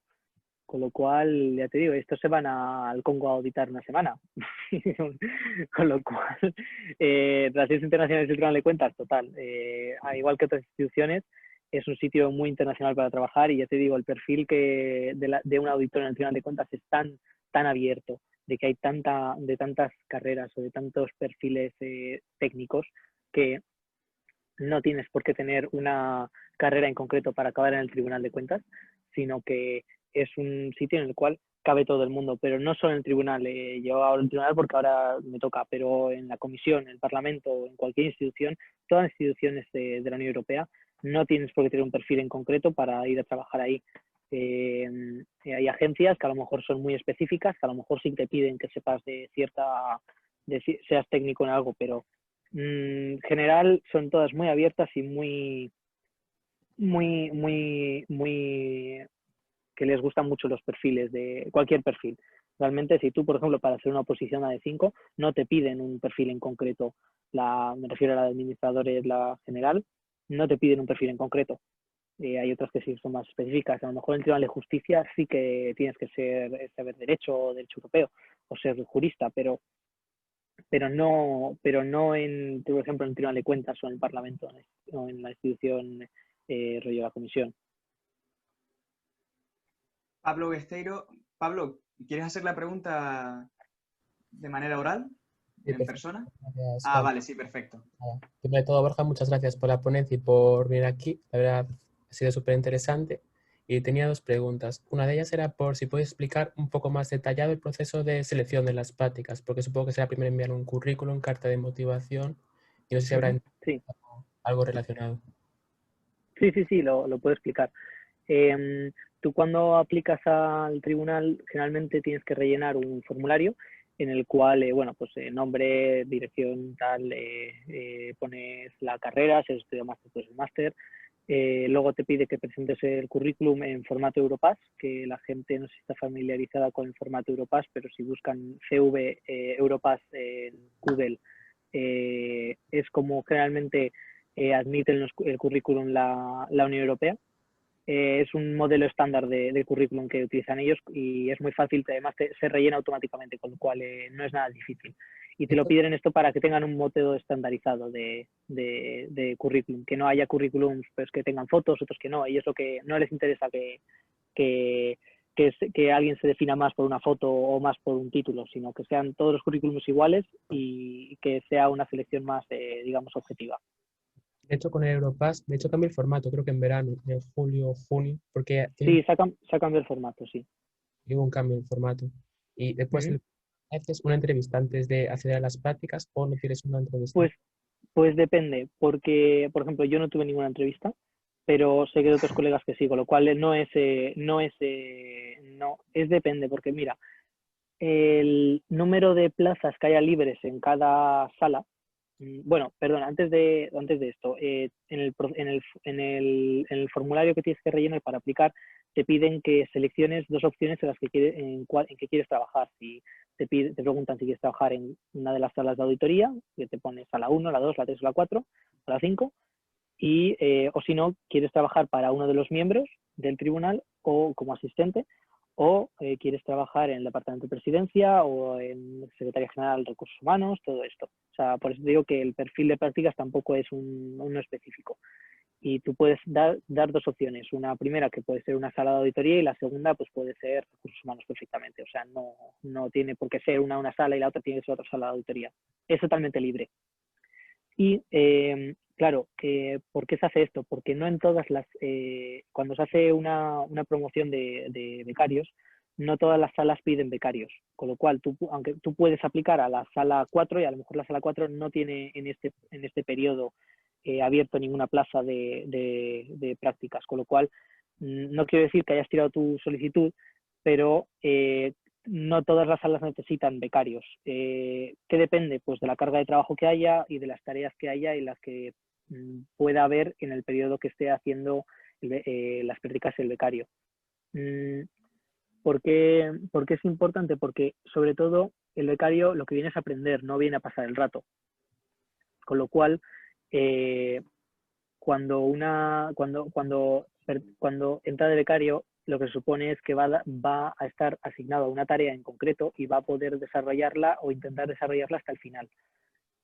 Con lo cual, ya te digo, estos se van al Congo a auditar una semana. Con lo cual, Relaciones Internacionales del Tribunal de Cuentas, total. Al igual que otras instituciones, es un sitio muy internacional para trabajar y ya te digo, el perfil de un auditor en el Tribunal de Cuentas es tan abierto, de que hay de tantas carreras o de tantos perfiles técnicos que no tienes por qué tener una carrera en concreto para acabar en el Tribunal de Cuentas, sino que es un sitio en el cual cabe todo el mundo, pero no solo en el tribunal. Yo hablo en el tribunal porque ahora me toca, pero en la comisión, en el Parlamento, en cualquier institución, todas las instituciones de la Unión Europea, no tienes por qué tener un perfil en concreto para ir a trabajar ahí. Hay agencias que a lo mejor son muy específicas, que a lo mejor sí te piden que sepas seas técnico en algo, pero en general son todas muy abiertas y muy que les gustan mucho los perfiles de cualquier perfil. Realmente, si tú, por ejemplo, para hacer una oposición a D5, no te piden un perfil en concreto, me refiero a la de administradores, la general, no te piden un perfil en concreto. Hay otras que sí son más específicas. A lo mejor en el Tribunal de Justicia sí que tienes que saber derecho o derecho europeo o ser jurista, pero no en, por ejemplo, en el Tribunal de Cuentas o en el Parlamento o en la institución rollo la comisión. Pablo Besteiro. Pablo, ¿quieres hacer la pregunta de manera oral? Sí, ¿En perfecto. persona? Gracias, Vale, sí, perfecto. Primero de todo, Borja, muchas gracias por la ponencia y por venir aquí. La verdad, ha sido súper interesante. Y tenía dos preguntas. Una de ellas era por si puedes explicar un poco más detallado el proceso de selección de las prácticas, porque supongo que será primero enviar un currículum, carta de motivación, y no sé si habrá Sí. algo relacionado. Sí, lo puedo explicar. Tú cuando aplicas al tribunal generalmente tienes que rellenar un formulario en el cual, nombre, dirección, tal, pones la carrera, si has estudiado máster, pues el máster. Luego te pide que presentes el currículum en formato Europass, que la gente no sé si está familiarizada con el formato Europass, pero si buscan CV Europass en Google, es como generalmente admiten el currículum la Unión Europea. es un modelo estándar de currículum que utilizan ellos y es muy fácil, además se rellena automáticamente, con lo cual no es nada difícil. Y te lo piden esto para que tengan un método estandarizado de currículum, que no haya currículums pues, que tengan fotos, otros que no. A ellos lo que no les interesa que alguien se defina más por una foto o más por un título, sino que sean todos los currículums iguales y que sea una selección más, digamos, objetiva. De hecho, con el Europass, de hecho cambia el formato, creo que en verano, en julio o junio, porque Sí, se ha cambiado el formato, sí. hubo un cambio en formato. Y después, ¿haces una entrevista antes de acceder a las prácticas o no tienes una entrevista? Pues depende, porque, por ejemplo, yo no tuve ninguna entrevista, pero sé que de otros colegas que sí, con lo cual no es depende, porque mira, el número de plazas que haya libres en cada sala, bueno, perdón, antes de esto, en el formulario que tienes que rellenar para aplicar, te piden que selecciones dos opciones en las que en que quieres trabajar. Si te preguntan si quieres trabajar en una de las salas de auditoría, que te pones a la 1, la 2, la 3, la 4, o la 5, o si no, quieres trabajar para uno de los miembros del tribunal o como asistente, o quieres trabajar en el departamento de presidencia o en Secretaría General de Recursos Humanos, todo esto. O sea, por eso digo que el perfil de prácticas tampoco es uno específico. Y tú puedes dar dos opciones. Una primera que puede ser una sala de auditoría y la segunda pues puede ser recursos humanos perfectamente. O sea, no tiene por qué ser una sala y la otra tiene que ser otra sala de auditoría. Es totalmente libre. Y claro, ¿por qué se hace esto? Porque no en todas las, cuando se hace una promoción de becarios, no todas las salas piden becarios, con lo cual aunque tú puedes aplicar a la sala 4 y a lo mejor la sala 4 no tiene en este periodo abierto ninguna plaza de prácticas, con lo cual no quiero decir que hayas tirado tu solicitud, pero no todas las salas necesitan becarios. ¿Qué depende? Pues de la carga de trabajo que haya y de las tareas que haya y las que pueda haber en el periodo que esté haciendo las prácticas el becario. ¿Por qué es importante? Porque sobre todo el becario lo que viene es aprender, no viene a pasar el rato. Con lo cual, cuando entra de becario, lo que se supone es que va a estar asignado a una tarea en concreto y va a poder desarrollarla o intentar desarrollarla hasta el final.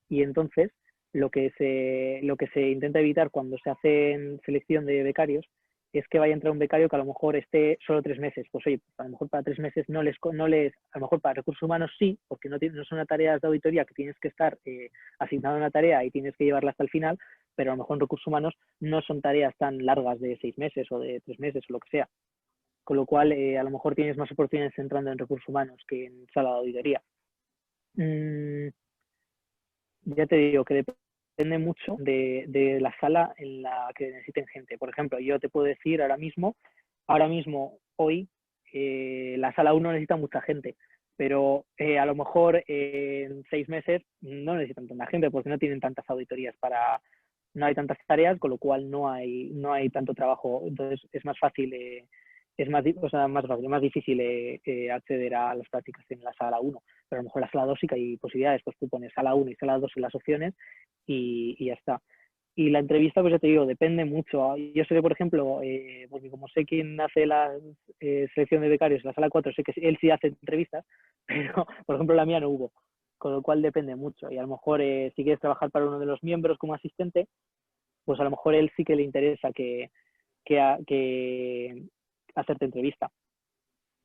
Y entonces, lo que se intenta evitar cuando se hace selección de becarios es que vaya a entrar un becario que a lo mejor esté solo 3 meses. Pues oye, a lo mejor para 3 meses a lo mejor para recursos humanos sí, porque no son tareas de auditoría que tienes que estar asignado a una tarea y tienes que llevarla hasta el final, pero a lo mejor en recursos humanos no son tareas tan largas de 6 meses o de 3 meses o lo que sea. Con lo cual, a lo mejor tienes más oportunidades entrando en recursos humanos que en sala de auditoría. Ya te digo que depende mucho de la sala en la que necesiten gente. Por ejemplo, yo te puedo decir ahora mismo, hoy, la sala 1 necesita mucha gente, pero a lo mejor en 6 meses no necesitan tanta gente porque no tienen tantas auditorías no hay tantas tareas, con lo cual no hay tanto trabajo. Entonces es más fácil, más difícil acceder a las prácticas en la sala 1. Pero a lo mejor en la sala 2 sí que hay posibilidades, pues tú pones sala 1 y sala 2 en las opciones y ya está. Y la entrevista, pues ya te digo, depende mucho. Yo sé que, por ejemplo, porque como sé quién hace la selección de becarios en la sala 4, sé que él sí hace entrevistas, pero, por ejemplo, la mía no hubo. Con lo cual depende mucho. Y a lo mejor, si quieres trabajar para uno de los miembros como asistente, pues a lo mejor él sí que le interesa que hacerte entrevista.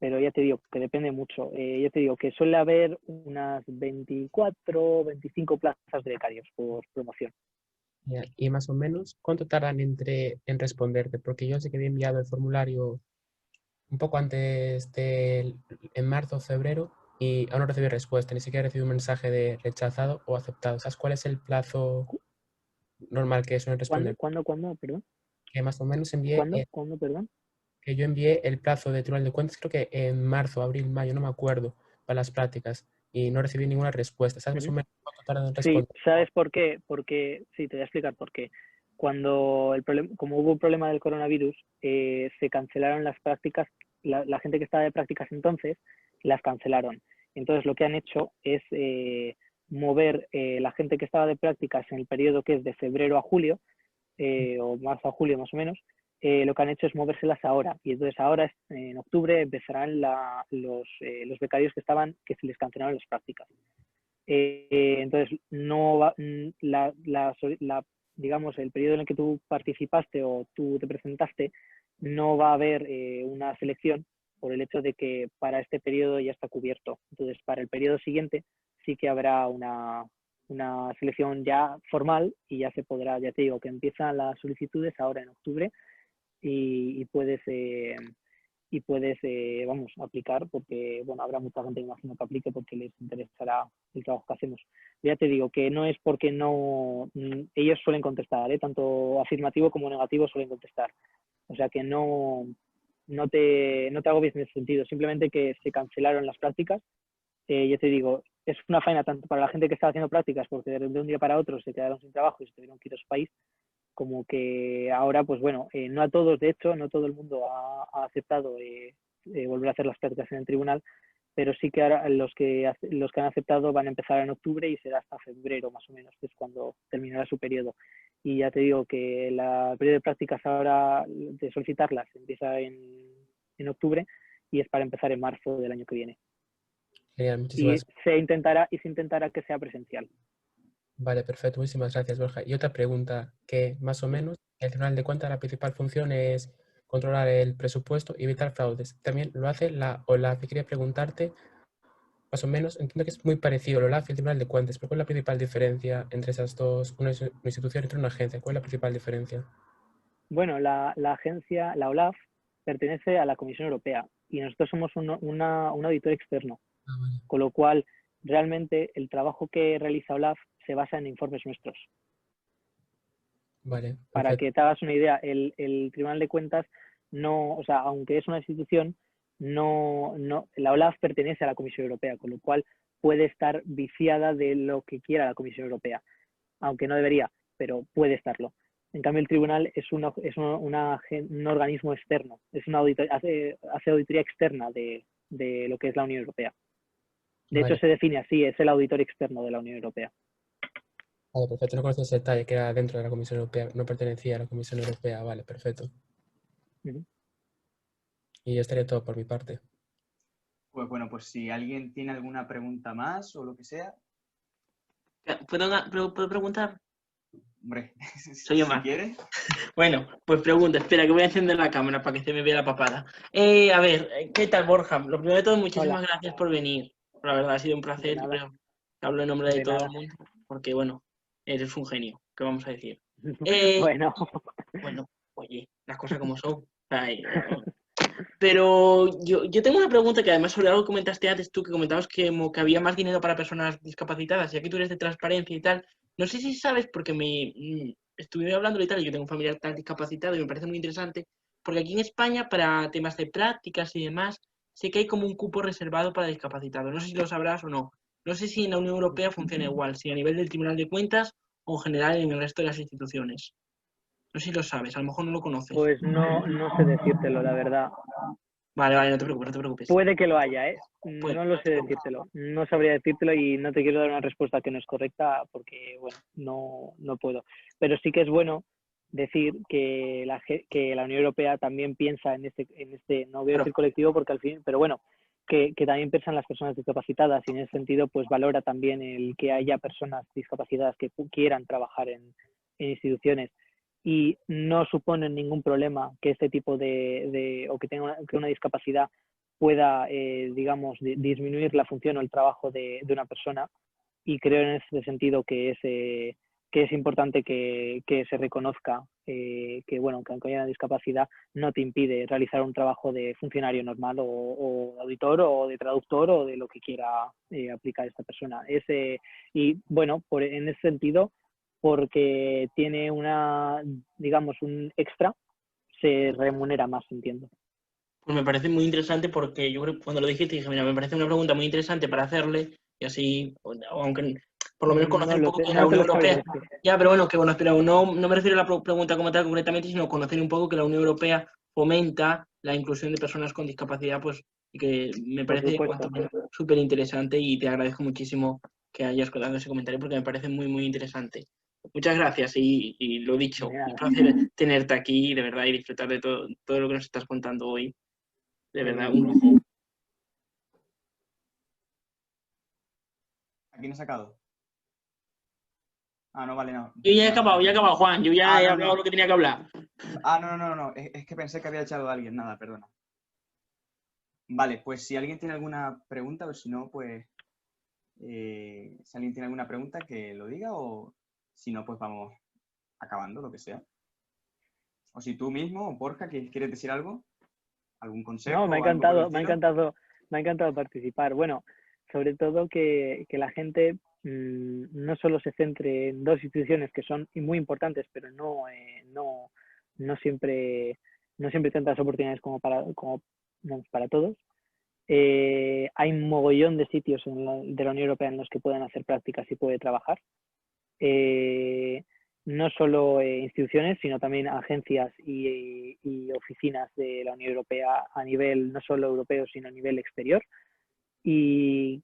Pero ya te digo que depende mucho. Ya te digo que suele haber unas 24, 25 plazas de becarios por promoción. Y más o menos, ¿cuánto tardan en responderte? Porque yo sé que había enviado el formulario un poco antes en marzo o febrero y aún no recibí respuesta, ni siquiera recibí un mensaje de rechazado o aceptado. ¿Sabes cuál es el plazo normal que suelen responder? ¿Cuándo, perdón? Que más o menos ¿Cuándo, perdón? que yo envié el plazo de Tribunal de Cuentas, creo que en marzo, abril, mayo, no me acuerdo, para las prácticas y no recibí ninguna respuesta. ¿Sabes más o menos cuánto tardan en Sí, responder? ¿sabes por qué? Porque, sí, te voy a explicar por qué. Como hubo un problema del coronavirus, se cancelaron las prácticas, la gente que estaba de prácticas entonces, las cancelaron. Entonces lo que han hecho es mover la gente que estaba de prácticas en el periodo que es de febrero a julio, o marzo a julio más o menos, lo que han hecho es movérselas ahora. Y entonces ahora, en octubre, empezarán los becarios que se les cancelaron las prácticas. Entonces, no va, digamos, el periodo en el que tú participaste o tú te presentaste, no va a haber una selección por el hecho de que para este periodo ya está cubierto. Entonces, para el periodo siguiente sí que habrá una selección ya formal y ya se podrá, ya te digo, que empiezan las solicitudes ahora en octubre y puedes vamos, aplicar porque, bueno, habrá mucha gente, imagino, que aplique porque les interesará el trabajo que hacemos. Ya te digo que no es porque no, ellos suelen contestar, tanto afirmativo como negativo suelen contestar. O sea que no te agobies en ese sentido, simplemente que se cancelaron las prácticas. Ya te digo, es una faena tanto para la gente que estaba haciendo prácticas porque de un día para otro se quedaron sin trabajo y se tuvieron que ir a su país, como que ahora, pues bueno, no a todos, de hecho, no todo el mundo ha aceptado volver a hacer las prácticas en el tribunal, pero sí que ahora los que han aceptado van a empezar en octubre y será hasta febrero más o menos, que es cuando terminará su periodo. Y ya te digo que el periodo de prácticas ahora de solicitarlas empieza en octubre y es para empezar en marzo del año que viene. Genial, Y muchísimas se intentará que sea presencial. Vale, perfecto. Muchísimas gracias, Borja. Y otra pregunta, que más o menos el Tribunal de Cuentas, la principal función es controlar el presupuesto y evitar fraudes. También lo hace la OLAF. Y quería preguntarte, más o menos, entiendo que es muy parecido el OLAF y el Tribunal de Cuentas, pero ¿cuál es la principal diferencia entre esas dos, una institución entre una agencia? ¿Cuál es la principal diferencia? Bueno, la agencia, la OLAF, pertenece a la Comisión Europea y nosotros somos un auditor externo, con lo cual realmente el trabajo que realiza OLAF se basa en informes nuestros. Vale, Para perfecto. que te hagas una idea, el Tribunal de Cuentas no, o sea, aunque es una institución, la OLAF pertenece a la Comisión Europea, con lo cual puede estar viciada de lo que quiera la Comisión Europea, aunque no debería, pero puede estarlo. En cambio, el tribunal es un organismo externo, hace auditoría externa de lo que es la Unión Europea. De Vale. hecho, se define así, es el auditor externo de la Unión Europea. Vale, perfecto. No conocía ese detalle, que era dentro de la Comisión Europea, no pertenecía a la Comisión Europea. Vale, perfecto. Uh-huh. Y ya estaría todo por mi parte. Pues bueno, pues si alguien tiene alguna pregunta más o lo que sea, ¿Puedo preguntar? hombre, Soy yo si más. quiere. Bueno, pues pregunta, espera, que voy a encender la cámara para que se me vea la papada. A ver, ¿qué tal, Borja? Lo primero de todo, muchísimas gracias por venir. La verdad, ha sido un placer. Yo creo que hablo en nombre de todo el mundo, porque, bueno, eres un genio, ¿qué vamos a decir? Bueno, oye, las cosas como son. Pero yo tengo una pregunta que además sobre algo que comentaste antes tú, que comentabas que había más dinero para personas discapacitadas, ya que tú eres de transparencia y tal. No sé si sabes, porque estuve hablando y tal, y yo tengo un familiar tan discapacitado y me parece muy interesante, porque aquí en España, para temas de prácticas y demás, sé que hay como un cupo reservado para discapacitados. No sé si lo sabrás o no. No sé si en la Unión Europea funciona igual, si a nivel del Tribunal de Cuentas o en general en el resto de las instituciones. No sé si lo sabes, a lo mejor no lo conoces. pues no sé decírtelo, la verdad. Vale, no te preocupes, no te preocupes. Puede que lo haya, Pues, no lo sé decírtelo. No sabría decírtelo y no te quiero dar una respuesta que no es correcta porque, bueno, no puedo. Pero sí que es bueno decir que la Unión Europea también piensa en este no voy a decir colectivo porque al fin, pero bueno, que también piensa en las personas discapacitadas y en ese sentido pues valora también el que haya personas discapacitadas que quieran trabajar en instituciones. Y no suponen ningún problema que este tipo o que tenga una discapacidad pueda, digamos, disminuir la función o el trabajo de una persona. Y creo en ese sentido que es importante que se reconozca que aunque haya una discapacidad no te impide realizar un trabajo de funcionario normal o de auditor o de traductor o de lo que quiera aplicar esta persona. Y bueno, en ese sentido, porque tiene un extra, se remunera más, entiendo. Pues me parece muy interesante porque yo creo que cuando lo dijiste dije, mira, me parece una pregunta muy interesante para hacerle y así, aunque por lo menos conocer un poco que es la Unión Europea. Ya, pero bueno, pero no me refiero a la pregunta como tal concretamente, sino conocer un poco que la Unión Europea fomenta la inclusión de personas con discapacidad, pues, y que me parece súper interesante y te agradezco muchísimo que hayas dado ese comentario porque me parece muy, muy interesante. muchas gracias y lo dicho, De nada. un placer tenerte aquí, de verdad, y disfrutar de todo lo que nos estás contando hoy. De verdad, un lujo. ¿A quién he sacado? Ah, no, vale, no. Yo ya he No, acabado, Juan, yo ya Ah, he no, hablado no. lo que tenía que hablar. Ah, no. Es que pensé que había echado a alguien. Nada, perdona. Vale, pues si alguien tiene alguna pregunta o si no, pues... si alguien tiene alguna pregunta, que lo diga o si no, pues vamos acabando, lo que sea. O si tú mismo, o Borja, ¿quieres decir algo? ¿Algún consejo No, me ha o algo por el encantado, estilo? me ha encantado participar. Bueno, sobre todo que la gente no solo se centre en dos instituciones que son muy importantes, pero no siempre, no siempre tantas oportunidades vamos, para todos. Hay un mogollón de sitios de la Unión Europea en los que pueden hacer prácticas y puede trabajar. No solo instituciones, sino también agencias y oficinas de la Unión Europea a nivel no solo europeo, sino a nivel exterior. Y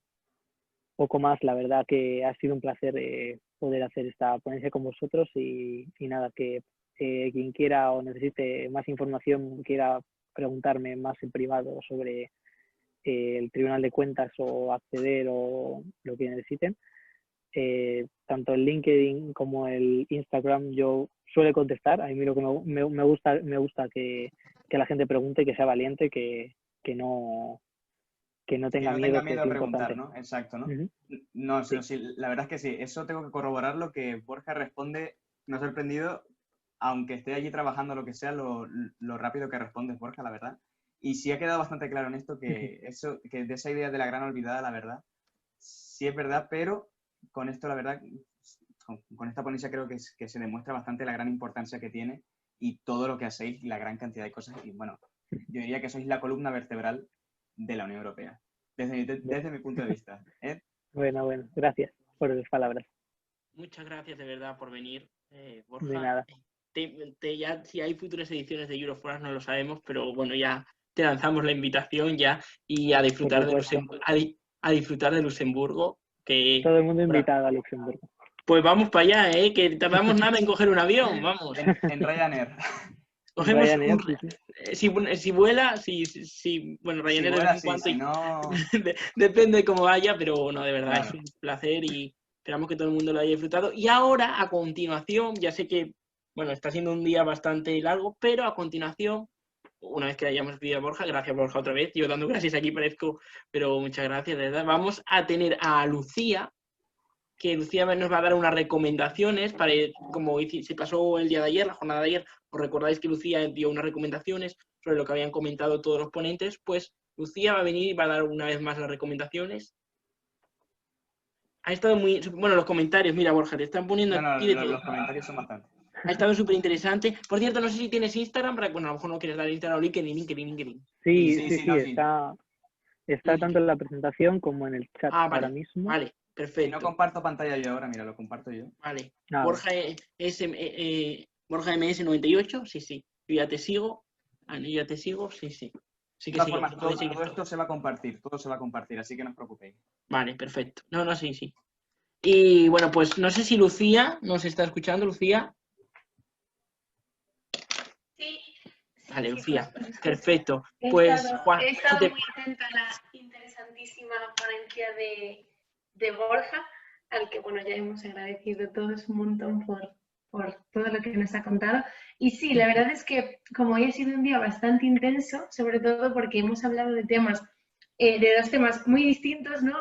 poco más, la verdad que ha sido un placer poder hacer esta ponencia con vosotros y nada, que quien quiera o necesite más información, quiera preguntarme más en privado sobre el Tribunal de Cuentas o acceder o lo que necesiten. Tanto el LinkedIn como el Instagram yo suelo contestar. A mí lo que me gusta que la gente pregunte, que sea valiente, que no tenga no miedo, tenga que miedo es a lo preguntar, importante. ¿no? Exacto, ¿no? Uh-huh. No, Sí. sí, la verdad es que sí. Eso tengo que corroborar lo que Borja responde. Me ha sorprendido, aunque esté allí trabajando lo que sea, lo rápido que respondes, Borja, la verdad. Y sí ha quedado bastante claro en esto que de esa idea de la gran olvidada, la verdad, sí es verdad, pero con esto, la verdad, con esta ponencia creo que se demuestra bastante la gran importancia que tiene y todo lo que hacéis y la gran cantidad de cosas. Y bueno, yo diría que sois la columna vertebral de la Unión Europea, desde mi punto de vista. Bueno, gracias por las palabras. Muchas gracias de verdad por venir, De Borja. nada. Ya si hay futuras ediciones de Euroforas no lo sabemos, pero bueno, ya te lanzamos la invitación ya y a disfrutar Por supuesto. a disfrutar de Luxemburgo, que Todo el mundo invitado a Luxemburgo. pues vamos para allá, que tardamos nada en coger un avión, vamos. En Ryanair. Cogemos Ryanair, si vuela, bueno, Si Ryanair de vez vuela, en sí, cuando si no... depende de cómo vaya, pero no, de verdad, es Claro. un placer y esperamos que todo el mundo lo haya disfrutado. Y ahora, a continuación, ya sé que, bueno, está siendo un día bastante largo, pero a continuación, una vez que hayamos visto a Borja, gracias Borja otra vez, yo dando gracias aquí parezco, pero muchas gracias, de verdad. Vamos a tener a Lucía, que Lucía nos va a dar unas recomendaciones para, como se pasó el día de ayer, la jornada de ayer, os recordáis que Lucía dio unas recomendaciones sobre lo que habían comentado todos los ponentes, pues Lucía va a venir y va a dar una vez más las recomendaciones. Ha estado muy... Bueno, los comentarios, mira Borja, te están poniendo No, aquí de todo. los comentarios son bastante. Ha estado súper interesante. Por cierto, no sé si tienes Instagram, bueno, a lo mejor no quieres dar Instagram o LinkedIn. Sí, No, está tanto en la presentación como en el chat ahora Vale, mismo. vale, Si no perfecto. comparto pantalla yo ahora, mira, lo comparto yo. Vale. Borja Borja MS98, sí. Yo ya te sigo. Yo ya te sigo, sí. Sí De que todas sí, formas, podéis seguir todo todo. esto se va a compartir, todo se va a compartir, así que no os preocupéis. Vale, perfecto. No, sí. Y bueno, pues no sé si Lucía nos está escuchando, Lucía. Sí. Vale, Sí, Lucía. pues, Perfecto. he Pues Juan, estado muy atenta a la interesantísima ponencia de Borja, al que bueno, ya hemos agradecido todos un montón por todo lo que nos ha contado. Y sí, la verdad es que como hoy ha sido un día bastante intenso, sobre todo porque hemos hablado de dos temas muy distintos, ¿no?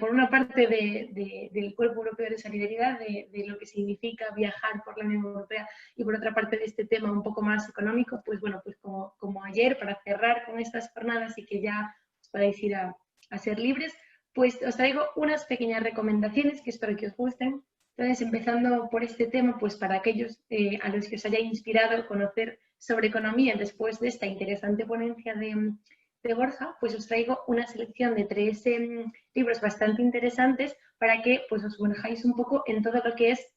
Por una parte del Cuerpo Europeo de Solidaridad, de lo que significa viajar por la Unión Europea, y por otra parte de este tema un poco más económico, pues bueno, pues como ayer, para cerrar con estas jornadas y que ya os podáis ir a ser libres, pues os traigo unas pequeñas recomendaciones que espero que os gusten. Entonces, empezando por este tema, pues para aquellos a los que os haya inspirado conocer sobre economía después de esta interesante ponencia de Borja, pues os traigo una selección de 3 libros bastante interesantes para que pues os sumerjáis un poco en todo lo que es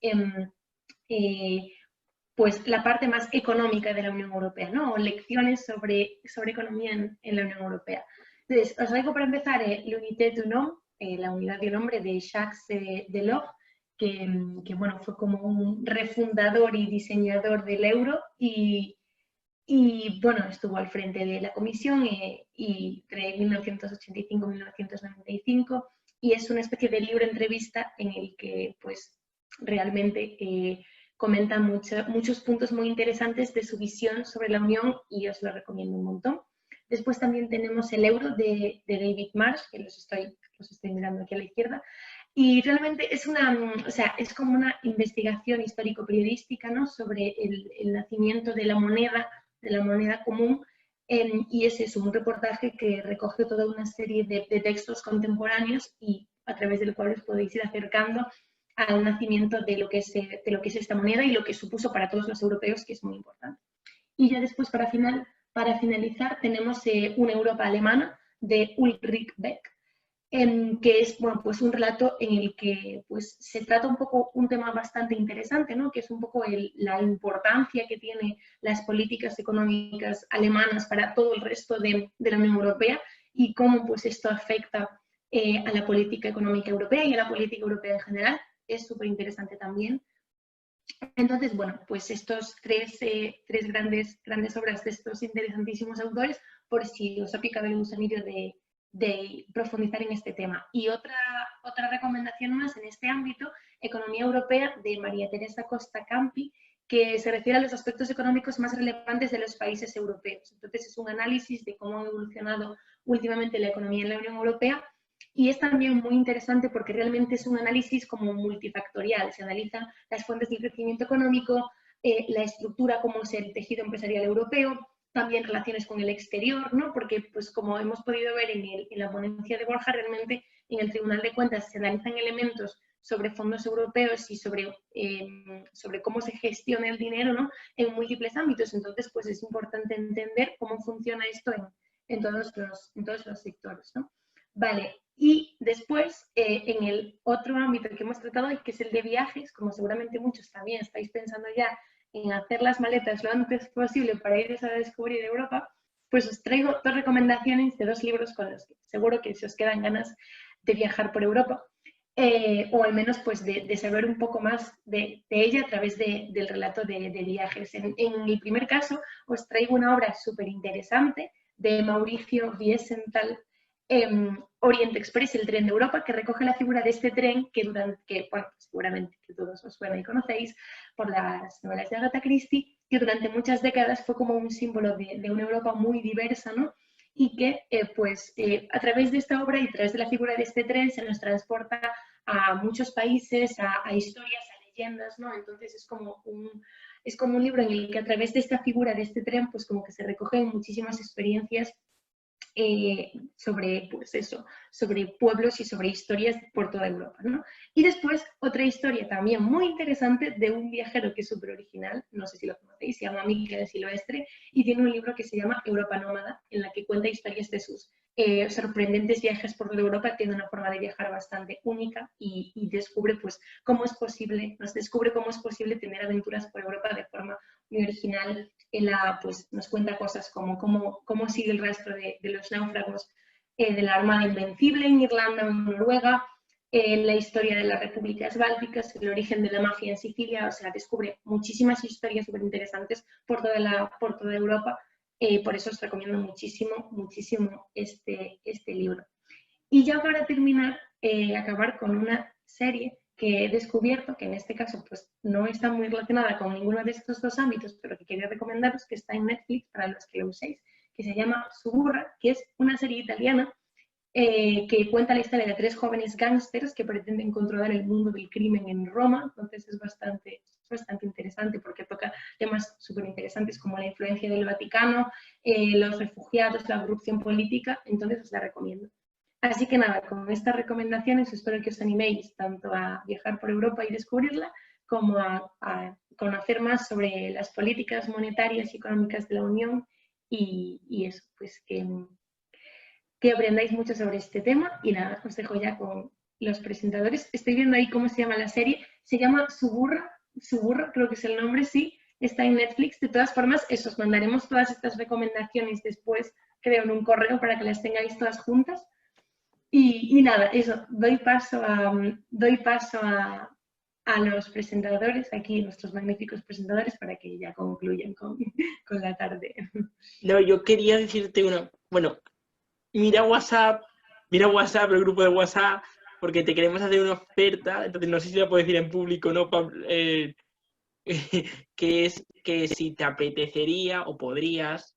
pues la parte más económica de la Unión Europea, ¿no? O lecciones sobre economía en la Unión Europea. Entonces, os traigo para empezar l'unité du nom, la unidad de un hombre de Jacques Delors, bueno, fue como un refundador y diseñador del euro y bueno, estuvo al frente de la comisión y entre 1985 y 1995 y es una especie de libro entrevista en el que pues realmente comenta muchos puntos muy interesantes de su visión sobre la Unión y os lo recomiendo un montón. Después también tenemos el euro de David Marsh, que los estoy mirando aquí a la izquierda, y realmente es es como una investigación histórico-periodística, ¿no?, sobre el nacimiento de la moneda común, y es un reportaje que recoge toda una serie de textos contemporáneos y a través del cual os podéis ir acercando al nacimiento de lo que es esta moneda y lo que supuso para todos los europeos, que es muy importante. Y ya después, para finalizar, tenemos una Europa alemana de Ulrich Beck, que es bueno, pues un relato en el que pues, se trata un poco un tema bastante interesante, ¿no?, que es un poco la importancia que tienen las políticas económicas alemanas para todo el resto de la Unión Europea y cómo pues, esto afecta a la política económica europea y a la política europea en general. Es súper interesante también. Entonces, bueno, pues estos tres grandes obras de estos interesantísimos autores, por si os ha picado el gusanillo de profundizar en este tema. Y otra recomendación más en este ámbito, Economía Europea, de María Teresa Costa Campi, que se refiere a los aspectos económicos más relevantes de los países europeos. Entonces, es un análisis de cómo ha evolucionado últimamente la economía en la Unión Europea. Y es también muy interesante porque realmente es un análisis como multifactorial. Se analizan las fuentes del crecimiento económico, la estructura, cómo es el tejido empresarial europeo, también relaciones con el exterior, ¿no? Porque, pues como hemos podido ver en la ponencia de Borja, realmente en el Tribunal de Cuentas se analizan elementos sobre fondos europeos y sobre cómo se gestiona el dinero, ¿no?, en múltiples ámbitos. Entonces, pues es importante entender cómo funciona esto en todos los sectores, ¿no? Vale, y después, en el otro ámbito que hemos tratado, que es el de viajes, como seguramente muchos también estáis pensando ya en hacer las maletas lo antes posible para ir a descubrir Europa, pues os traigo dos recomendaciones de dos libros con los que seguro que se os quedan ganas de viajar por Europa, o al menos pues de saber un poco más de ella a través del relato de viajes. En el primer caso os traigo una obra súper interesante de Mauricio Wiesenthal, Orient Express, el tren de Europa, que recoge la figura de este tren que bueno, seguramente que todos os suena y conocéis por las novelas de Agatha Christie, que durante muchas décadas fue como un símbolo de una Europa muy diversa, ¿no? Y que a través de esta obra y a través de la figura de este tren se nos transporta a muchos países, a historias, a leyendas, ¿no? Entonces es como un libro en el que a través de esta figura de este tren pues como que se recogen muchísimas experiencias sobre pueblos y sobre historias por toda Europa, ¿no? Y después otra historia también muy interesante de un viajero que es súper original, no sé si lo conocéis, se llama Miquel Silvestre y tiene un libro que se llama Europa Nómada, en la que cuenta historias de sus sorprendentes viajes por toda Europa. Tiene una forma de viajar bastante única y descubre pues nos descubre cómo es posible tener aventuras por Europa de forma muy original. Pues, nos cuenta cosas como cómo sigue el rastro de los náufragos de la Armada Invencible en Irlanda o en Noruega, la historia de las repúblicas bálticas, el origen de la mafia en Sicilia. O sea, descubre muchísimas historias súper interesantes por toda Europa. Por eso os recomiendo muchísimo este libro. Y ya para terminar, acabar con una serie que he descubierto, que en este caso pues, no está muy relacionada con ninguno de estos dos ámbitos, pero que quería recomendaros, que está en Netflix para los que lo uséis, que se llama Suburra, que es una serie italiana que cuenta la historia de tres jóvenes gángsters que pretenden controlar el mundo del crimen en Roma. Entonces es bastante interesante porque toca temas súper interesantes como la influencia del Vaticano, los refugiados, la corrupción política. Entonces os la recomiendo. Así que nada, con estas recomendaciones espero que os animéis tanto a viajar por Europa y descubrirla, como a conocer más sobre las políticas monetarias y económicas de la Unión y eso, pues que aprendáis mucho sobre este tema. Y nada, os dejo ya con los presentadores. Estoy viendo ahí cómo se llama la serie. Se llama Suburra, creo que es el nombre, sí. Está en Netflix. De todas formas, os mandaremos todas estas recomendaciones después, creo, en un correo para que las tengáis todas juntas. Y nada, eso, doy paso a a los presentadores, aquí nuestros magníficos presentadores, para que ya concluyan con la tarde. No, yo quería decirte una... Bueno, mira WhatsApp, el grupo de WhatsApp, porque te queremos hacer una oferta, entonces no sé si la puedo decir en público o no, Pablo, que es que si te apetecería o podrías...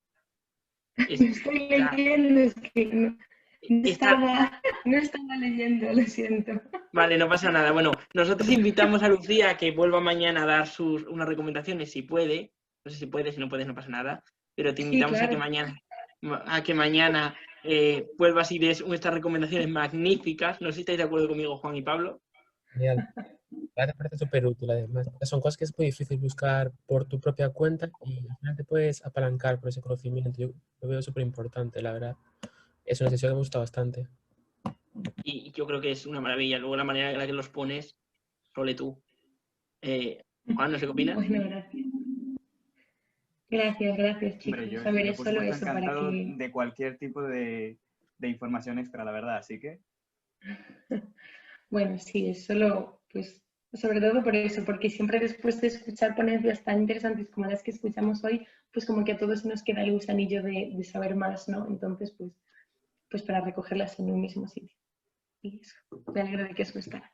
Estoy leyendo, es que no estar... estaba leyendo, lo siento. Vale, no pasa nada. Bueno, nosotros invitamos a Lucía a que vuelva mañana a dar unas recomendaciones, si puede. No sé si puede, si no puedes, no pasa nada. Pero te Sí, invitamos claro. a que mañana vuelvas y des estas recomendaciones magníficas. No sé si estáis de acuerdo conmigo, Juan y Pablo. Genial. Me parece súper útil, además. Son cosas que es muy difícil buscar por tu propia cuenta y al final te puedes apalancar por ese conocimiento. Yo lo veo súper importante, la verdad. Es una sesión que me gusta bastante. Y yo creo que es una maravilla. Luego la manera en la que los pones, sole tú. Juan, no sé qué opinas. Bueno, gracias. Gracias, chicos. Hombre, A ver, yo es por solo supuesto eso para encantado que... de cualquier tipo de información extra, la verdad, así que... Bueno, sí, es solo, pues, sobre todo por eso, porque siempre después de escuchar ponencias tan interesantes como las que escuchamos hoy, pues como que a todos nos queda el gusanillo de saber más, ¿no? Entonces, pues para recogerlas en un mismo sitio. Y eso, me alegro de que os gustara.